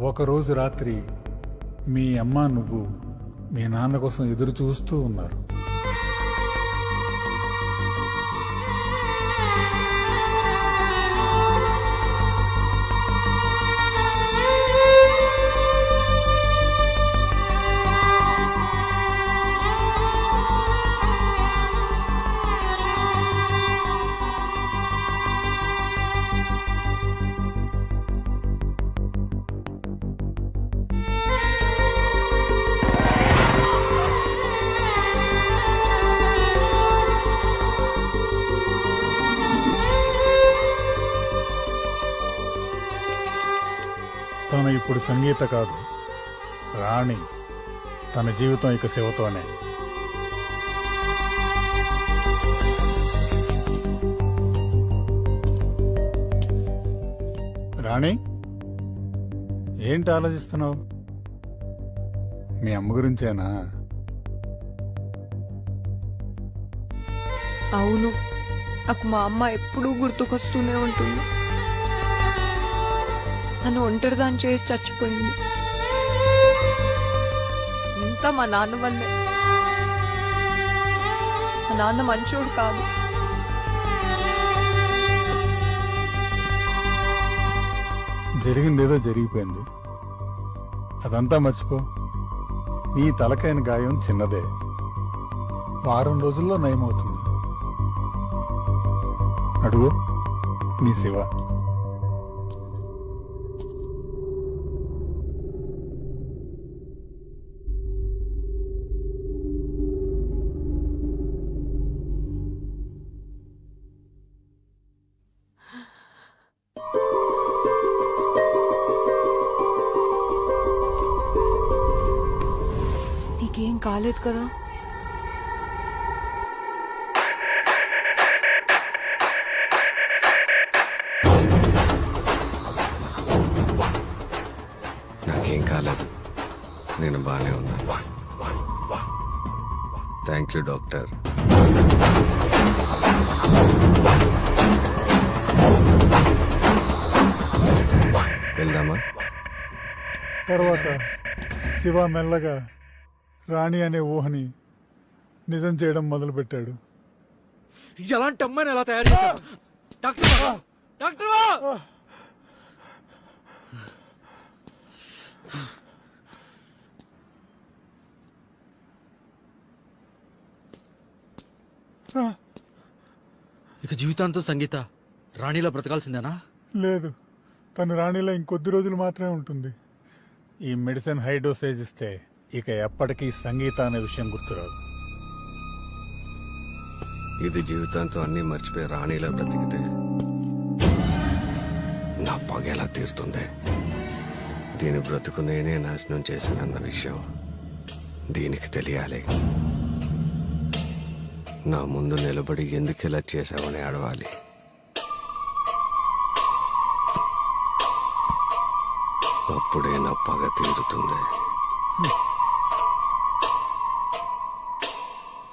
H: ఒకరోజు రాత్రి మీ అమ్మ నువ్వు మీ నాన్న కోసం ఎదురు చూస్తూ ఉన్నారు. తను ఇప్పుడు సంగీత కాదు, రాణి. తన జీవితం ఇక శివతోనే. రాణి, ఏంటి ఆలోచిస్తున్నావు? మీ అమ్మ గురించేనా?
E: అవును, నాకు మా అమ్మ ఎప్పుడూ గుర్తుకొస్తూనే ఉంటుంది. నన్ను ఒంటరిదాన్ని చేసి చచ్చిపోయింది. ఇంత మా నాన్న వల్లే. మా నాన్న మంచోడు కాదు.
H: జరిగిందేదో జరిగిపోయింది, అదంతా మర్చిపో. నీ తలకైన గాయం చిన్నదే, వారం రోజుల్లో నయమవుతుంది. అడుగు, నీ శివ.
E: నీకేం కాలేదు కదా?
G: నాకేం కాలేదు, నేను బాగానే ఉన్నాను. Thank you doctor. వెళ్దామా?
H: తర్వాత శివ మెల్లగా రాణి అనే ఊహని నిజం చేయడం మొదలుపెట్టాడు.
F: ఎలాంటి అమ్మాయిని ఎలా తయారు చేశారు డాక్టర్? డాక్టర్! ఇక జీవితాంతం సంగీత రాణిలా బ్రతకాల్సిందేనా?
H: లేదు, తను రాణిలో ఇంకొద్ది రోజులు మాత్రమే ఉంటుంది. ఈ మెడిసిన్ హై డోసేజ్ ఇస్తే ఇక ఎప్పటికీ సంగీత అనే విషయం గుర్తురాదు.
G: ఇది జీవితాంతం అన్నీ మర్చిపోయి రాణిలా బ్రతికితే నా పగ ఎలా తీరుతుంది? దీని బ్రతుకు నేనే నాశనం చేశానన్న విషయం దీనికి తెలియాలి. నా ముందు నిలబడి ఎందుకు ఇలా చేశావని అడవాలి. అప్పుడే నా పగ తీరుతుంది.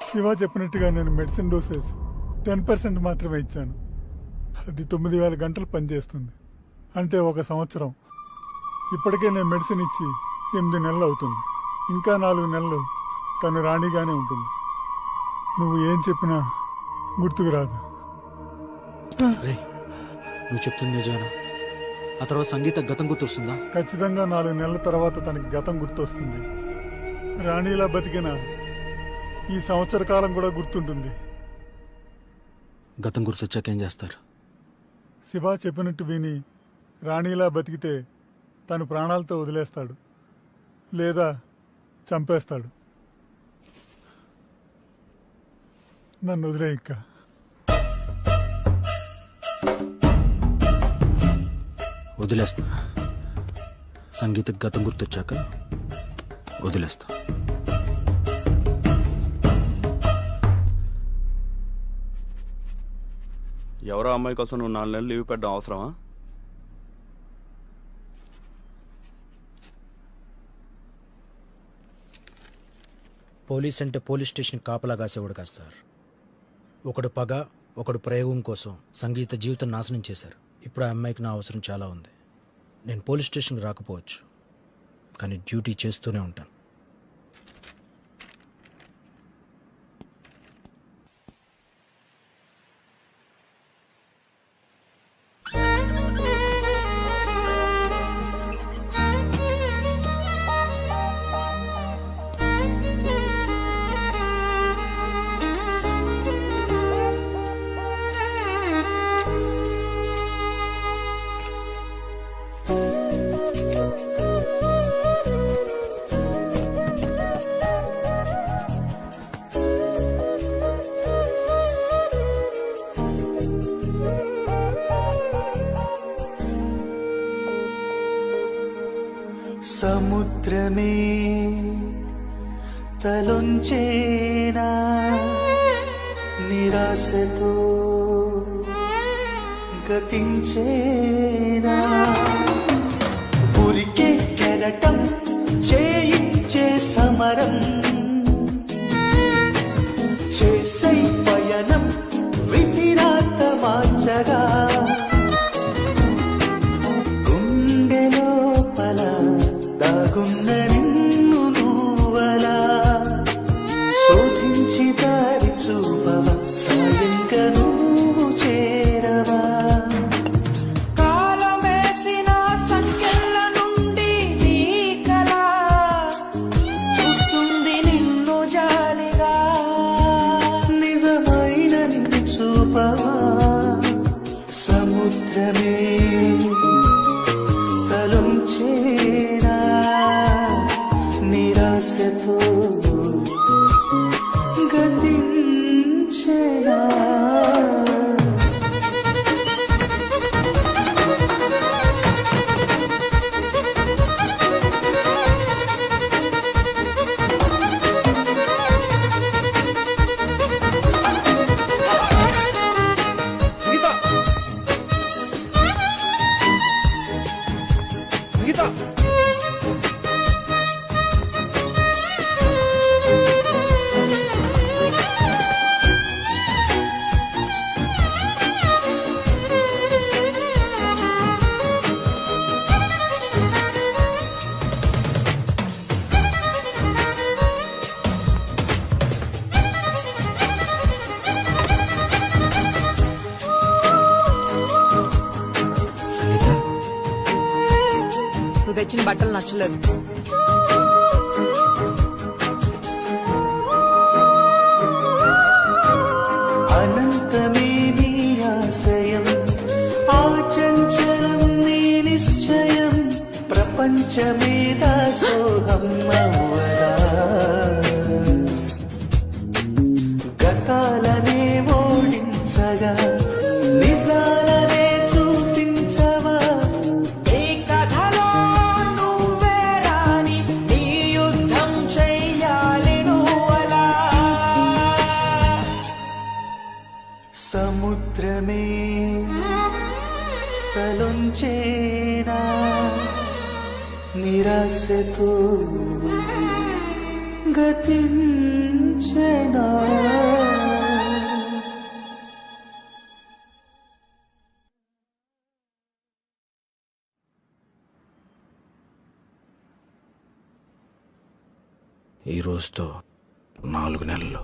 H: శివ చెప్పినట్టుగా నేను మెడిసిన్ డోసేజ్ 10% మాత్రమే ఇచ్చాను. అది 9000 గంటలు పనిచేస్తుంది, అంటే 1 సంవత్సరం. ఇప్పటికే నేను మెడిసిన్ ఇచ్చి 8 నెలలు అవుతుంది. ఇంకా 4 నెలలు తను రాణిగానే ఉంటుంది. నువ్వు ఏం చెప్పినా గుర్తుకు రాదు.
F: రేయ్, నువ్వు చెప్తుంది నిజమేనా? ఆ తర్వాత సంగీత గతం గుర్తొస్తుందా?
H: ఖచ్చితంగా 4 నెలల తర్వాత తనకి గతం గుర్తొస్తుంది. రాణిలా బతికిన ఈ సంవత్సర కాలం కూడా గుర్తుంటుంది.
F: గతం గుర్తొచ్చాక ఏం చేస్తారు?
H: శివ చెప్పినట్టు విని రాణిలా బతికితే తను ప్రాణాలతో వదిలేస్తాడు, లేదా చంపేస్తాడు. నన్ను వదిలే ఇంకా.
F: వదిలేస్తా. సంగీతకు గతం గుర్తొచ్చాక వదిలేస్తా.
K: ఎవరో అమ్మాయి కోసం నువ్వు 4 నెలలు లీవ్ పెట్టడం అవసరమా?
F: పోలీస్ అంటే పోలీస్ స్టేషన్ కాపలా కాసేవాడు కాదు సార్. ఒకడు పగ, ఒకడు ప్రయోగం కోసం సంగీత జీవితం నాశనం చేశారు. ఇప్పుడు ఆ అమ్మాయికి నా అవసరం చాలా ఉంది. నేను పోలీస్ స్టేషన్కి రాకపోవచ్చు, కానీ డ్యూటీ చేస్తూనే ఉంటాను.
L: సముద్రమే తలొంచేనా నిరాశతో గతించేనా ఊరికే కెరటం చేయించే సమరం చేసై పయనం విధిరాత మార్చగా దాగున్న నిన్ను నువ్వలా శోధించి దారి చూపవ సాయంగా నువ్వు చేరవా కాలమేసిన సంఖ్యల నుండి నీ కళ చూస్తుంది నిన్ను జాలిగా నిజమైన నిన్ను చూపవా సముద్రమే తలొంచేనా నిరాశతో గతించేనా
E: నువ్వు తెచ్చిన బట్టలు నచ్చలేదు.
L: అనంతమే నీ ఆశయం ఆచంచలం నీ నిశ్చయం ప్రపంచమే దాసోహం అవ్వదా గతాలనే ఓడించగా నిజాలనే చూపించవా ఈ కథలో నువ్వే రాని నీ యుద్ధం చెయ్యాలి నువ్వలా నిరాశతో గతించెనా
F: ఈ రోజుతో 4 నెలలు.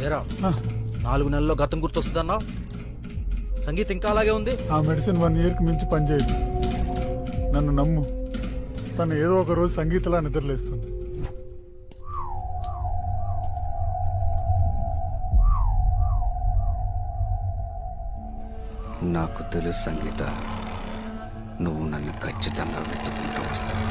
F: ఏరా 4 నెలల్లో గతం గుర్తొస్తుందన్నా? సంగీత ఇంకా అలాగే ఉంది.
H: ఆ మెడిసిన్ 1 ఇయర్కి మించి పనిచేయదు. నన్ను నమ్ము, తను ఏదో ఒక రోజు సంగీతలా నిద్రలేస్తుంది.
G: నాకు తెలుసు సంగీత, నువ్వు నన్ను ఖచ్చితంగా వెతుక్కుంటూ వస్తావు.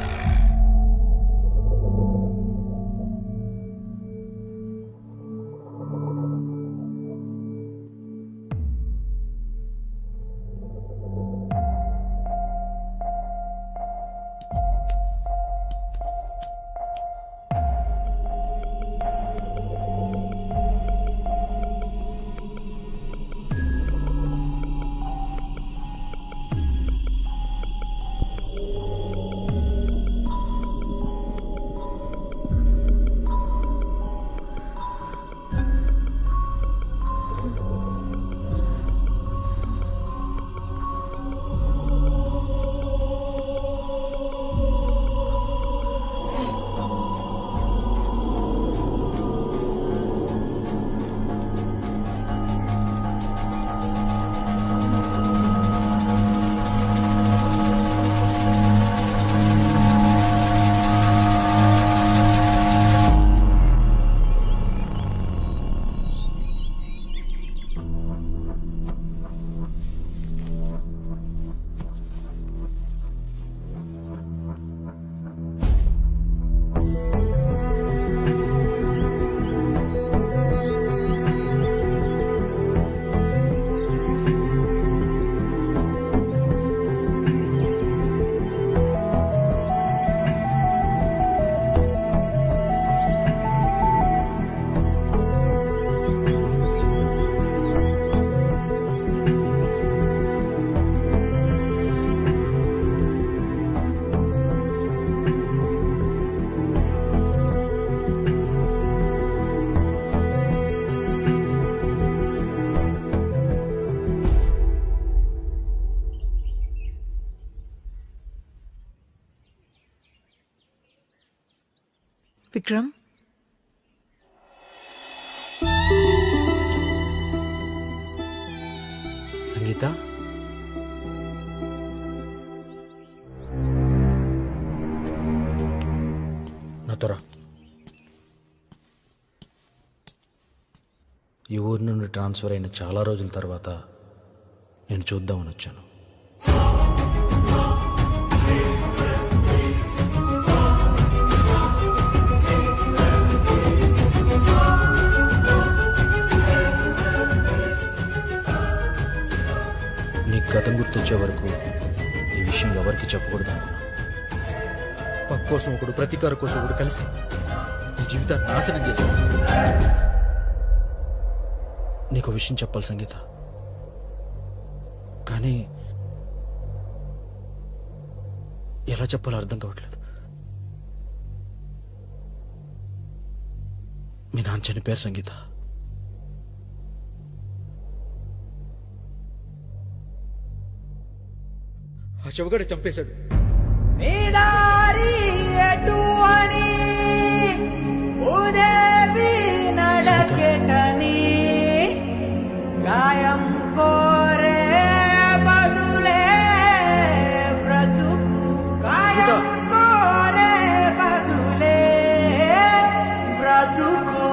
E: విక్రమ్,
F: సంగీత, నాతోరా. ఈ ఊరి నుండి ట్రాన్స్ఫర్ అయిన చాలా రోజుల తర్వాత నేను చూద్దామని వచ్చాను. నీకు గతం గుర్తొచ్చే వరకు ఈ విషయం ఎవరికి చెప్పకూడదు అనుకున్నా. పక్క కోసం ఒకడు, ప్రతీకార కోసం ఒకడు కలిసి నీ జీవితాన్ని నాశనం చేశాడు. నీకు విషయం చెప్పాలి సంగీత, కానీ ఎలా చెప్పాలో అర్థం కావట్లేదు. మీ నాన్న చనిపోయారు సంగీత. ఆ చెవగడ చంపేశాడు.
L: గాయం కోరే బదులే బ్రతుకు, గాయం కోరే బదులే బ్రతుకు.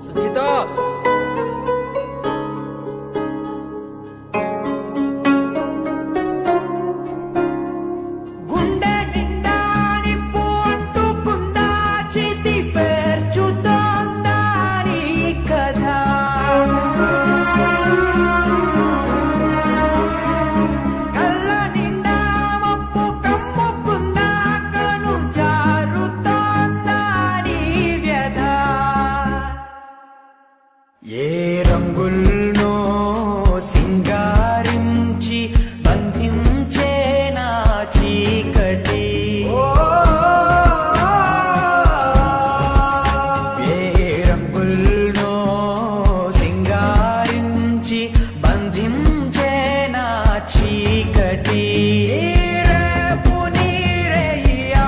F: సంగీత
L: ఏ రంగుల్నో సింగారించి బంధించే నా చీకటి ఏ రంగుల్నో సింగారించి బంధించే నా చీకటి రేపు నీరేయాపునా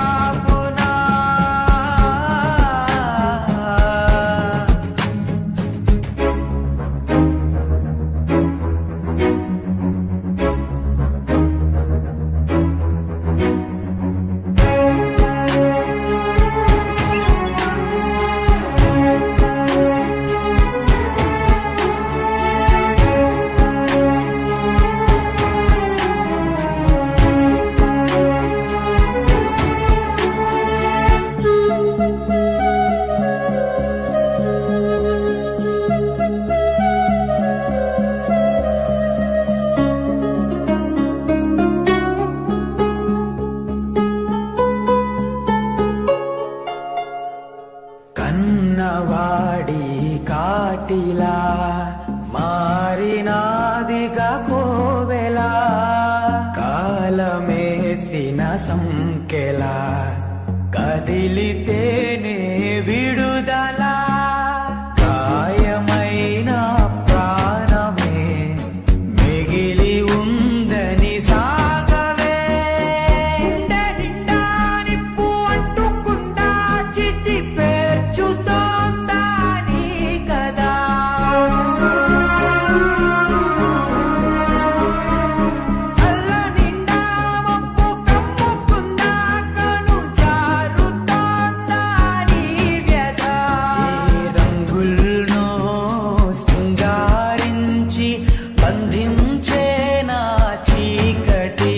L: కన్నవాడి కాటిలా మారినాదిగా కోవెలా కాలమేసిన సంకెలా కదిలితేనే విడుదల గాయమైన ప్రాణమే మిగిలి ఉందని సాగవే నిండా నిప్పు అంటుకుందా చితి పేర్చుతోందా నీ కదా అల్ల నిండా మప్పు కమ్ముకుందా కను జారుతోందా నీ వ్యధ ఈ రంగుల్నో సింగారించి బంధించే నా చీకటి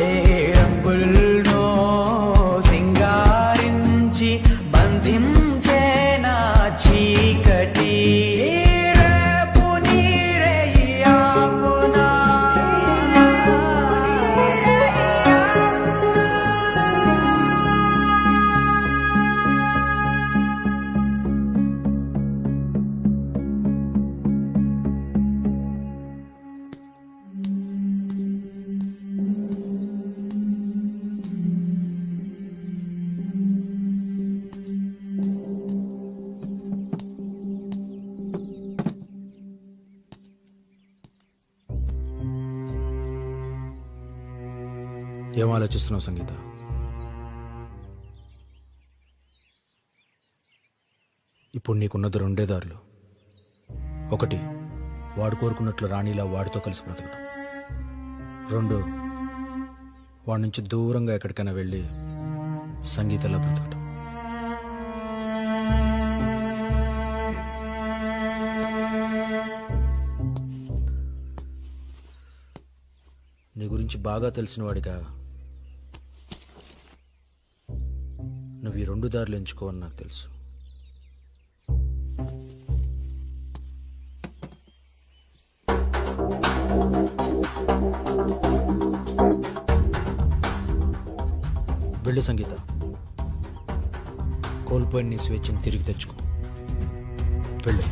L: ఏ రంగుల్నో సింగారించి బంధించే నా చీకటి రేపు నీరేయాపునా
F: ఏం ఆలోచిస్తున్నావు సంగీత? ఇప్పుడు నీకున్నది రెండే దారులు. ఒకటి, వాడు కోరుకున్నట్లు రాణిలా వాడితో కలిసి బ్రతకడం. రెండు, వాడి నుంచి దూరంగా ఎక్కడికైనా వెళ్ళి సంగీతలా బ్రతకడం. నీ గురించి బాగా తెలిసిన వాడిగా నువ్వు ఈ రెండు దారులు ఎంచుకోవని నాకు తెలుసు. వెళ్ళు సంగీత, కోల్పోయిన నీ స్వేచ్ఛను తిరిగి తెచ్చుకో. వెళ్ళు.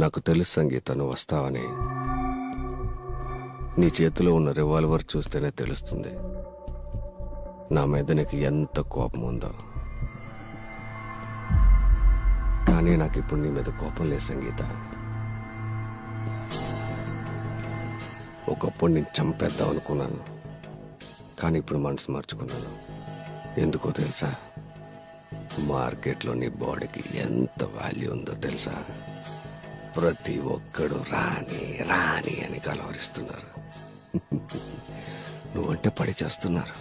G: నాకు తెలుసు సంగీత నువ్వు వస్తావని. నీ చేతిలో ఉన్న రివాల్వర్ చూస్తేనే తెలుస్తుంది నా మీద నీకు ఎంత కోపం ఉందో. కానీ నాకు ఇప్పుడు నీ మీద కోపం లేదు సంగీత. ఒకప్పుడు నేను చంపేద్దాం అనుకున్నాను, కానీ ఇప్పుడు మనసు మార్చుకున్నాను. ఎందుకో తెలుసా? మార్కెట్లో నీ బాడీకి ఎంత వాల్యూ ఉందో తెలుసా? ప్రతి ఒక్కడు రాణి రాణి అని కలవరిస్తున్నారు. నువ్వంటే పడి చేస్తున్నారు.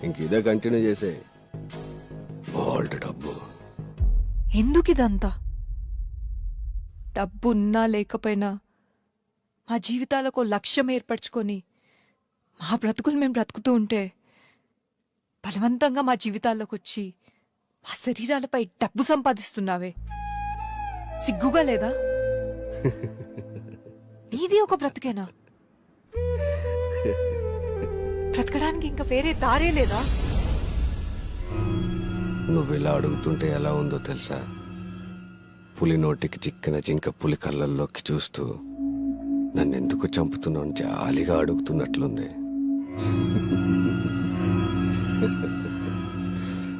G: ఇంక ఇదే కంటిన్యూ చేసే. బోల్డ్ డబ్బు.
E: ఎందుకు ఇదంతా? డబ్బు ఉన్నా లేకపోయినా మా జీవితాలకు లక్ష్యం ఏర్పరచుకొని మా బ్రతుకులు మేము బ్రతుకుతూ ఉంటే బలవంతంగా మా జీవితాల్లోకి వచ్చి మా శరీరాలపై డబ్బు సంపాదిస్తున్నావే, సిగ్గుగా లేదా? నీది ఒక బ్రతుకేనా? బ్రతకడానికి ఇంకా వేరే దారే లేదా?
G: నువ్వు ఇలా అడుగుతుంటే ఎలా ఉందో తెలుసా? పులి నోటికి చిక్కిన జింక పులి కళ్ళల్లోకి చూస్తూ నన్ను ఎందుకు చంపుతున్నావు జాలిగా అడుగుతున్నట్లుంది.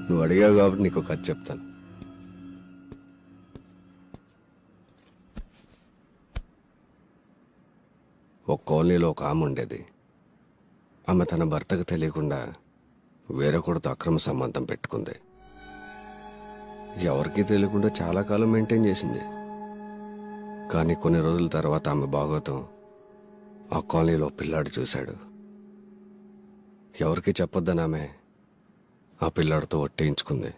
G: నువ్వు అడిగావు కాబట్టి నీకు ఒక కథ చెప్తాను. ఒక కాలనీలో ఒక ఆమె ఉండేది. ఆమె తన భర్తకు తెలియకుండా వేరొకడితో అక్రమ సంబంధం పెట్టుకుంది. ఎవరికీ తెలియకుండా చాలా కాలం మెయింటైన్ చేసింది. కానీ కొన్ని రోజుల తర్వాత ఆమె బాగోతం ఆ కాలనీలో పిల్లాడు చూశాడు. ఎవరికి చెప్పొద్దని ఆమె ఆ పిల్లాడితో ఒట్టేయించుకుంది.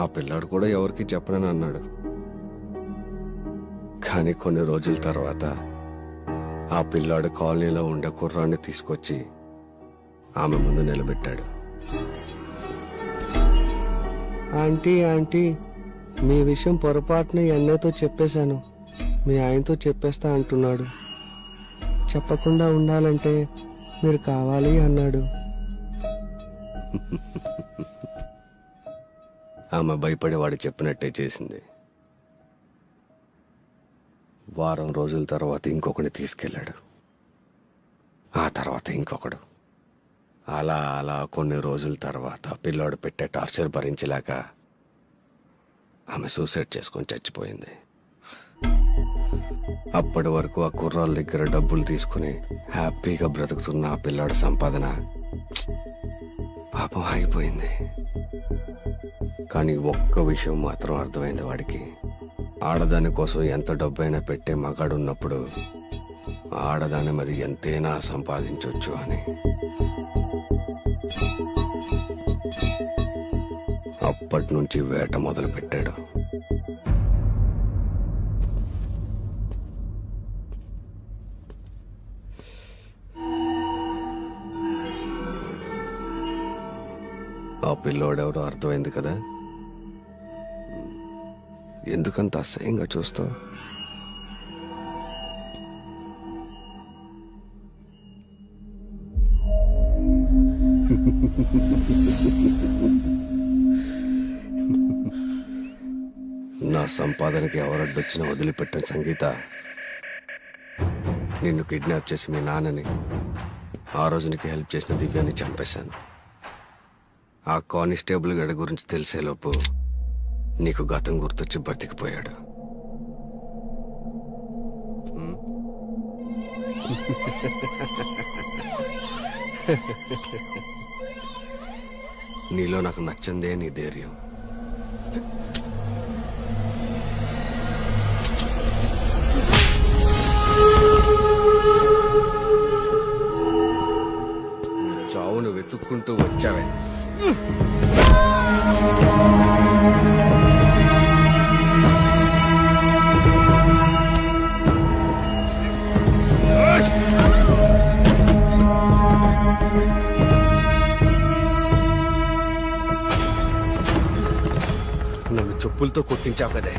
G: ఆ పిల్లాడు కూడా ఎవరికి చెప్పనని అన్నాడు. కానీ కొన్ని రోజుల తర్వాత ఆ పిల్లాడు కాలనీలో ఉండే కుర్రాన్ని తీసుకొచ్చి ఆమె ముందు నిలబెట్టాడు. ఆంటీ ఆంటీ, మీ విషయం పొరపాటున అన్నయ్యతో చెప్పేశాను, మీ ఆయనతో చెప్పేస్తా అంటున్నాడు. చెప్పకుండా ఉండాలంటే మీరు కావాలి అన్నాడు. ఆమె భయపడి వాడు చెప్పినట్టే చేసింది. వారం రోజుల తర్వాత ఇంకొకటి తీసుకెళ్ళాడు. ఆ తర్వాత ఇంకొకడు. అలా అలా కొన్ని రోజుల తర్వాత పిల్లాడు పెట్టే టార్చర్ భరించలేక ఆమె సూసైడ్ చేసుకొని చచ్చిపోయింది. అప్పటి వరకు ఆ కుర్రాళ్ళ దగ్గర డబ్బులు తీసుకుని హ్యాపీగా బ్రతుకుతున్న ఆ పిల్లాడు సంపాదన పాపం ఆగిపోయింది. కానీ ఒక్క విషయం మాత్రం అర్థమైంది వాడికి. ఆడదాని కోసం ఎంత డబ్బైనా పెట్టే మగాడు ఉన్నప్పుడు ఆడదాని మరి ఎంతైనా సంపాదించవచ్చు అని. అప్పటి నుంచి వేట మొదలు పెట్టాడు. ఆ పిల్లోడెవరో అర్థమైంది కదా? ఎందుకంత అసహ్యంగా చూస్తావు? నా సంపాదనకి ఎవరడ్డొచ్చినా వదిలిపెట్టిన సంగీత, నిన్ను కిడ్నాప్ చేసి మీ నాన్నని, ఆ రోజు నీకు హెల్ప్ చేసిన దివ్యాన్ని చంపేశాను. ఆ కానిస్టేబుల్ గడి గురించి తెలిసేలోపు నీకు గతం గుర్తొచ్చి బ్రతికిపోయాడు. నీలో నాకు నచ్చందే నీ ధైర్యం. చావును వెతుక్కుంటూ వచ్చావే. నన్ను చెప్పులతో కొట్టించావు కదే.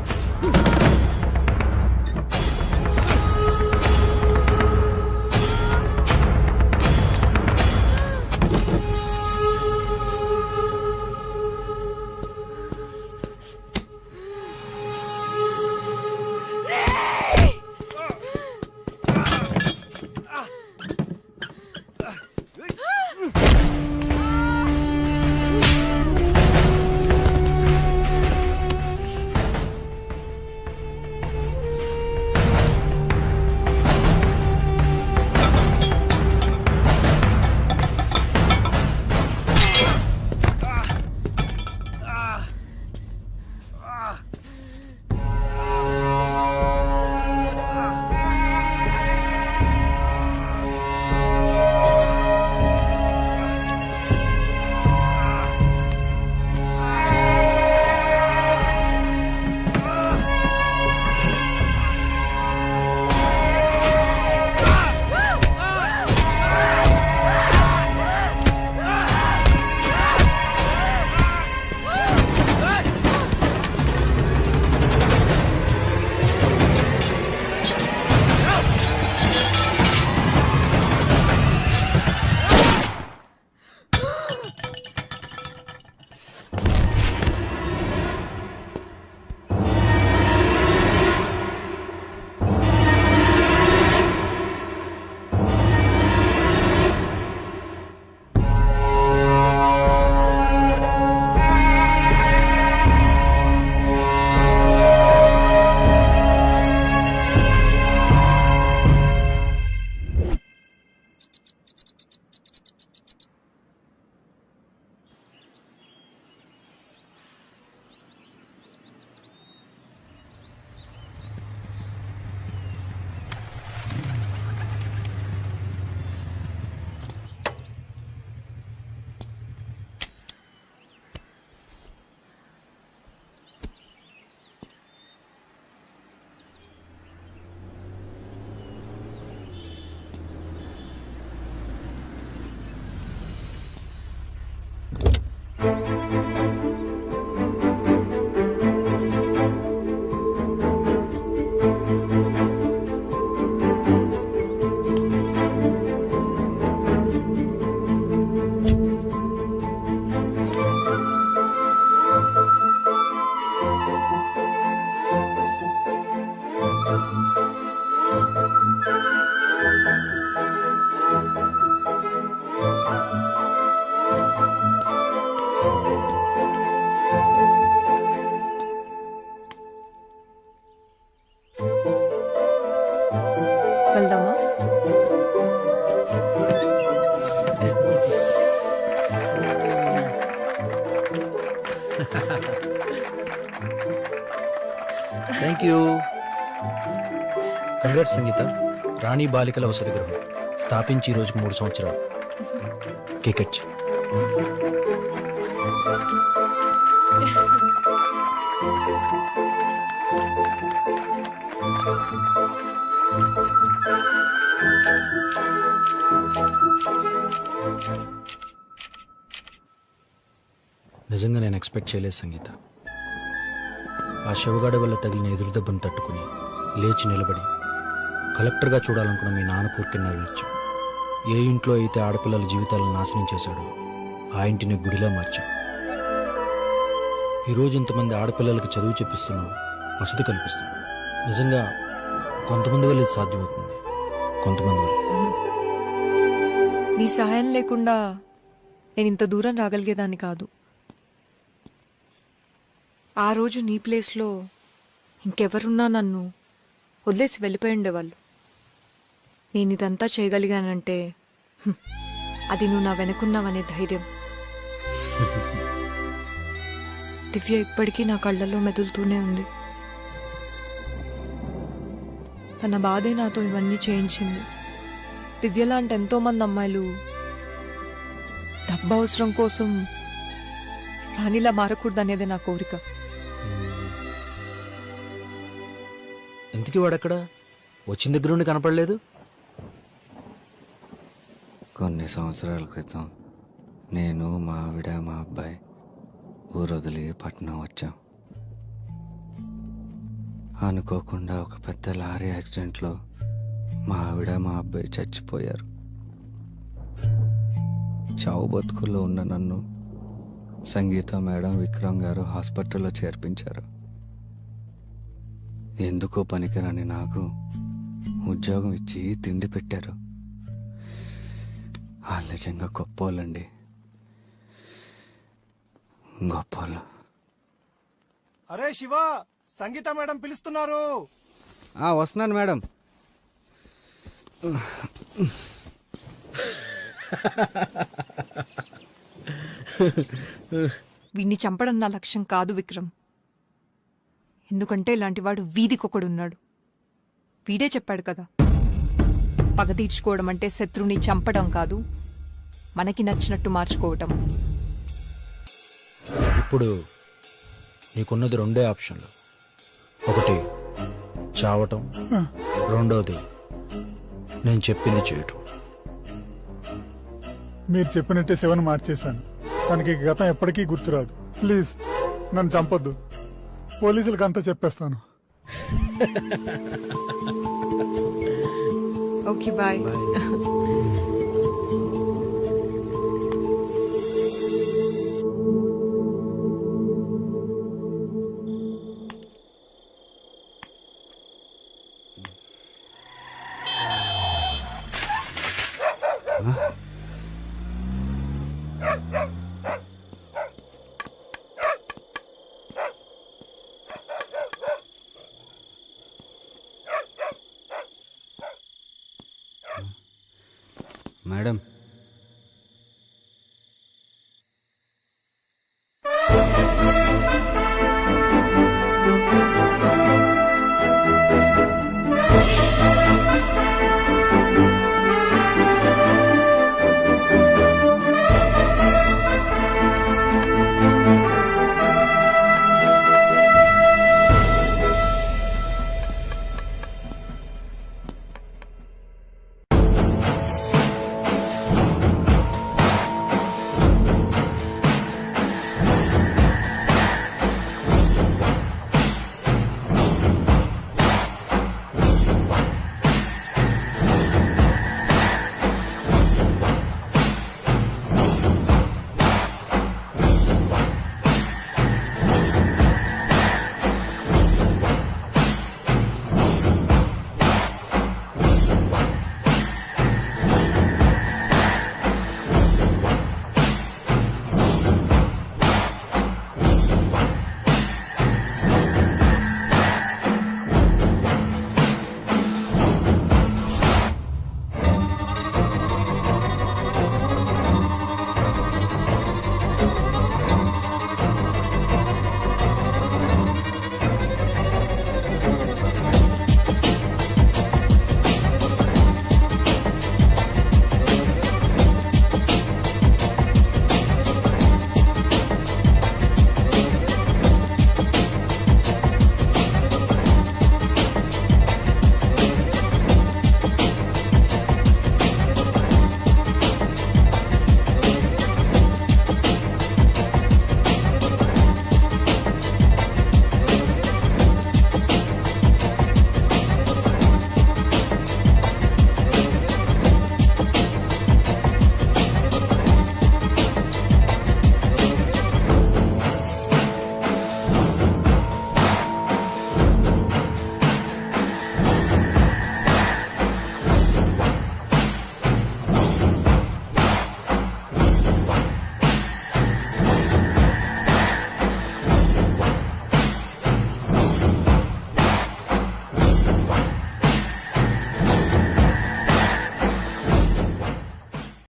E: వెళ్దామా?
F: Thank you. కంగ్రాట్స్ సంగీత. రాణి బాలికల వసతి గృహం స్థాపించి ఈ రోజుకు 3 సంవత్సరాలు. కేకెట్. నిజంగా నేను ఎక్స్పెక్ట్ చేయలేదు సంగీత. ఆ శవగాడ వల్ల తగిలిన ఎదురుదెబ్బను తట్టుకుని లేచి నిలబడి కలెక్టర్గా చూడాలనుకున్న మీ నాన్న కోరిక నెరవేర్చాం. ఏ ఇంట్లో అయితే ఆడపిల్లల జీవితాలను నాశనం చేశాడో ఆ ఇంటిని గుడిలా మార్చాం. ఈరోజు ఇంతమంది ఆడపిల్లలకి చదువు చెప్పిస్తున్నావు, వసతి కల్పిస్తున్నావు. నిజంగా కొంతమంది వల్ల ఇది సాధ్యమవుతుంది, కొంతమంది వల్ల.
E: నీ సహాయం లేకుండా నేను ఇంత దూరం రాగలిగేదాన్ని కాదు. ఆ రోజు నీ ప్లేస్లో ఇంకెవరున్నా నన్ను వదిలేసి వెళ్ళిపోయి ఉండేవాళ్ళు. నేను ఇదంతా చేయగలిగానంటే అది నువ్వు నా వెనకున్నావనే ధైర్యం. దివ్య ఇప్పటికీ నా కళ్ళల్లో మెదులుతూనే ఉంది. తన బాధే నాతో ఇవన్నీ చేయించింది. దివ్య లాంటి ఎంతో మంది అమ్మాయిలు డబ్బు అవసరం కోసం రాణిలా మారకూడదనేదే నా కోరిక.
F: ఎందుకు వాడక్కడ వచ్చిన దగ్గర నుండి కనపడలేదు?
G: కొన్ని సంవత్సరాల క్రితం నేను, మా ఆవిడ, మా అబ్బాయి ఊరొదిలి పట్నం వచ్చాం. అనుకోకుండా ఒక పెద్ద లారీ యాక్సిడెంట్లో మా ఆవిడ, మా అబ్బాయి చచ్చిపోయారు. చావు బతుకుల్లో ఉన్న నన్ను సంగీత మేడం, విక్రమ్ గారు హాస్పిటల్లో చేర్పించారు. ఎందుకో పనికిరాని నాకు ఉద్యోగం ఇచ్చి తిండి పెట్టారు. వాళ్ళు నిజంగా గొప్పోళ్ళండి, గొప్పోళ్ళు.
D: అరే శివ, సంగీత మేడం పిలుస్తున్నారు.
G: వస్తున్నాను మేడం.
E: వీడిని చంపడం నా లక్ష్యం కాదు విక్రమ్. ఎందుకంటే ఇలాంటివాడు వీధికొకడున్నాడు. వీడే చెప్పాడు కదా, పగ తీర్చుకోవడం అంటే శత్రువుని చంపడం కాదు, మనకి నచ్చినట్టు మార్చుకోవటం.
F: ఇప్పుడు నీకున్నది 2 ఆప్షన్లు. ఒకటి చావటం, రెండోది నేను చెప్పింది చేయటం.
H: మీరు చెప్పినట్టే శివను మార్చేశాను. తనకి గతం ఎప్పటికీ గుర్తురాదు. ప్లీజ్ నన్ను చంపొద్దు. పోలీసులకు అంతా చెప్పేస్తాను.
E: Okay bye.
G: మేడం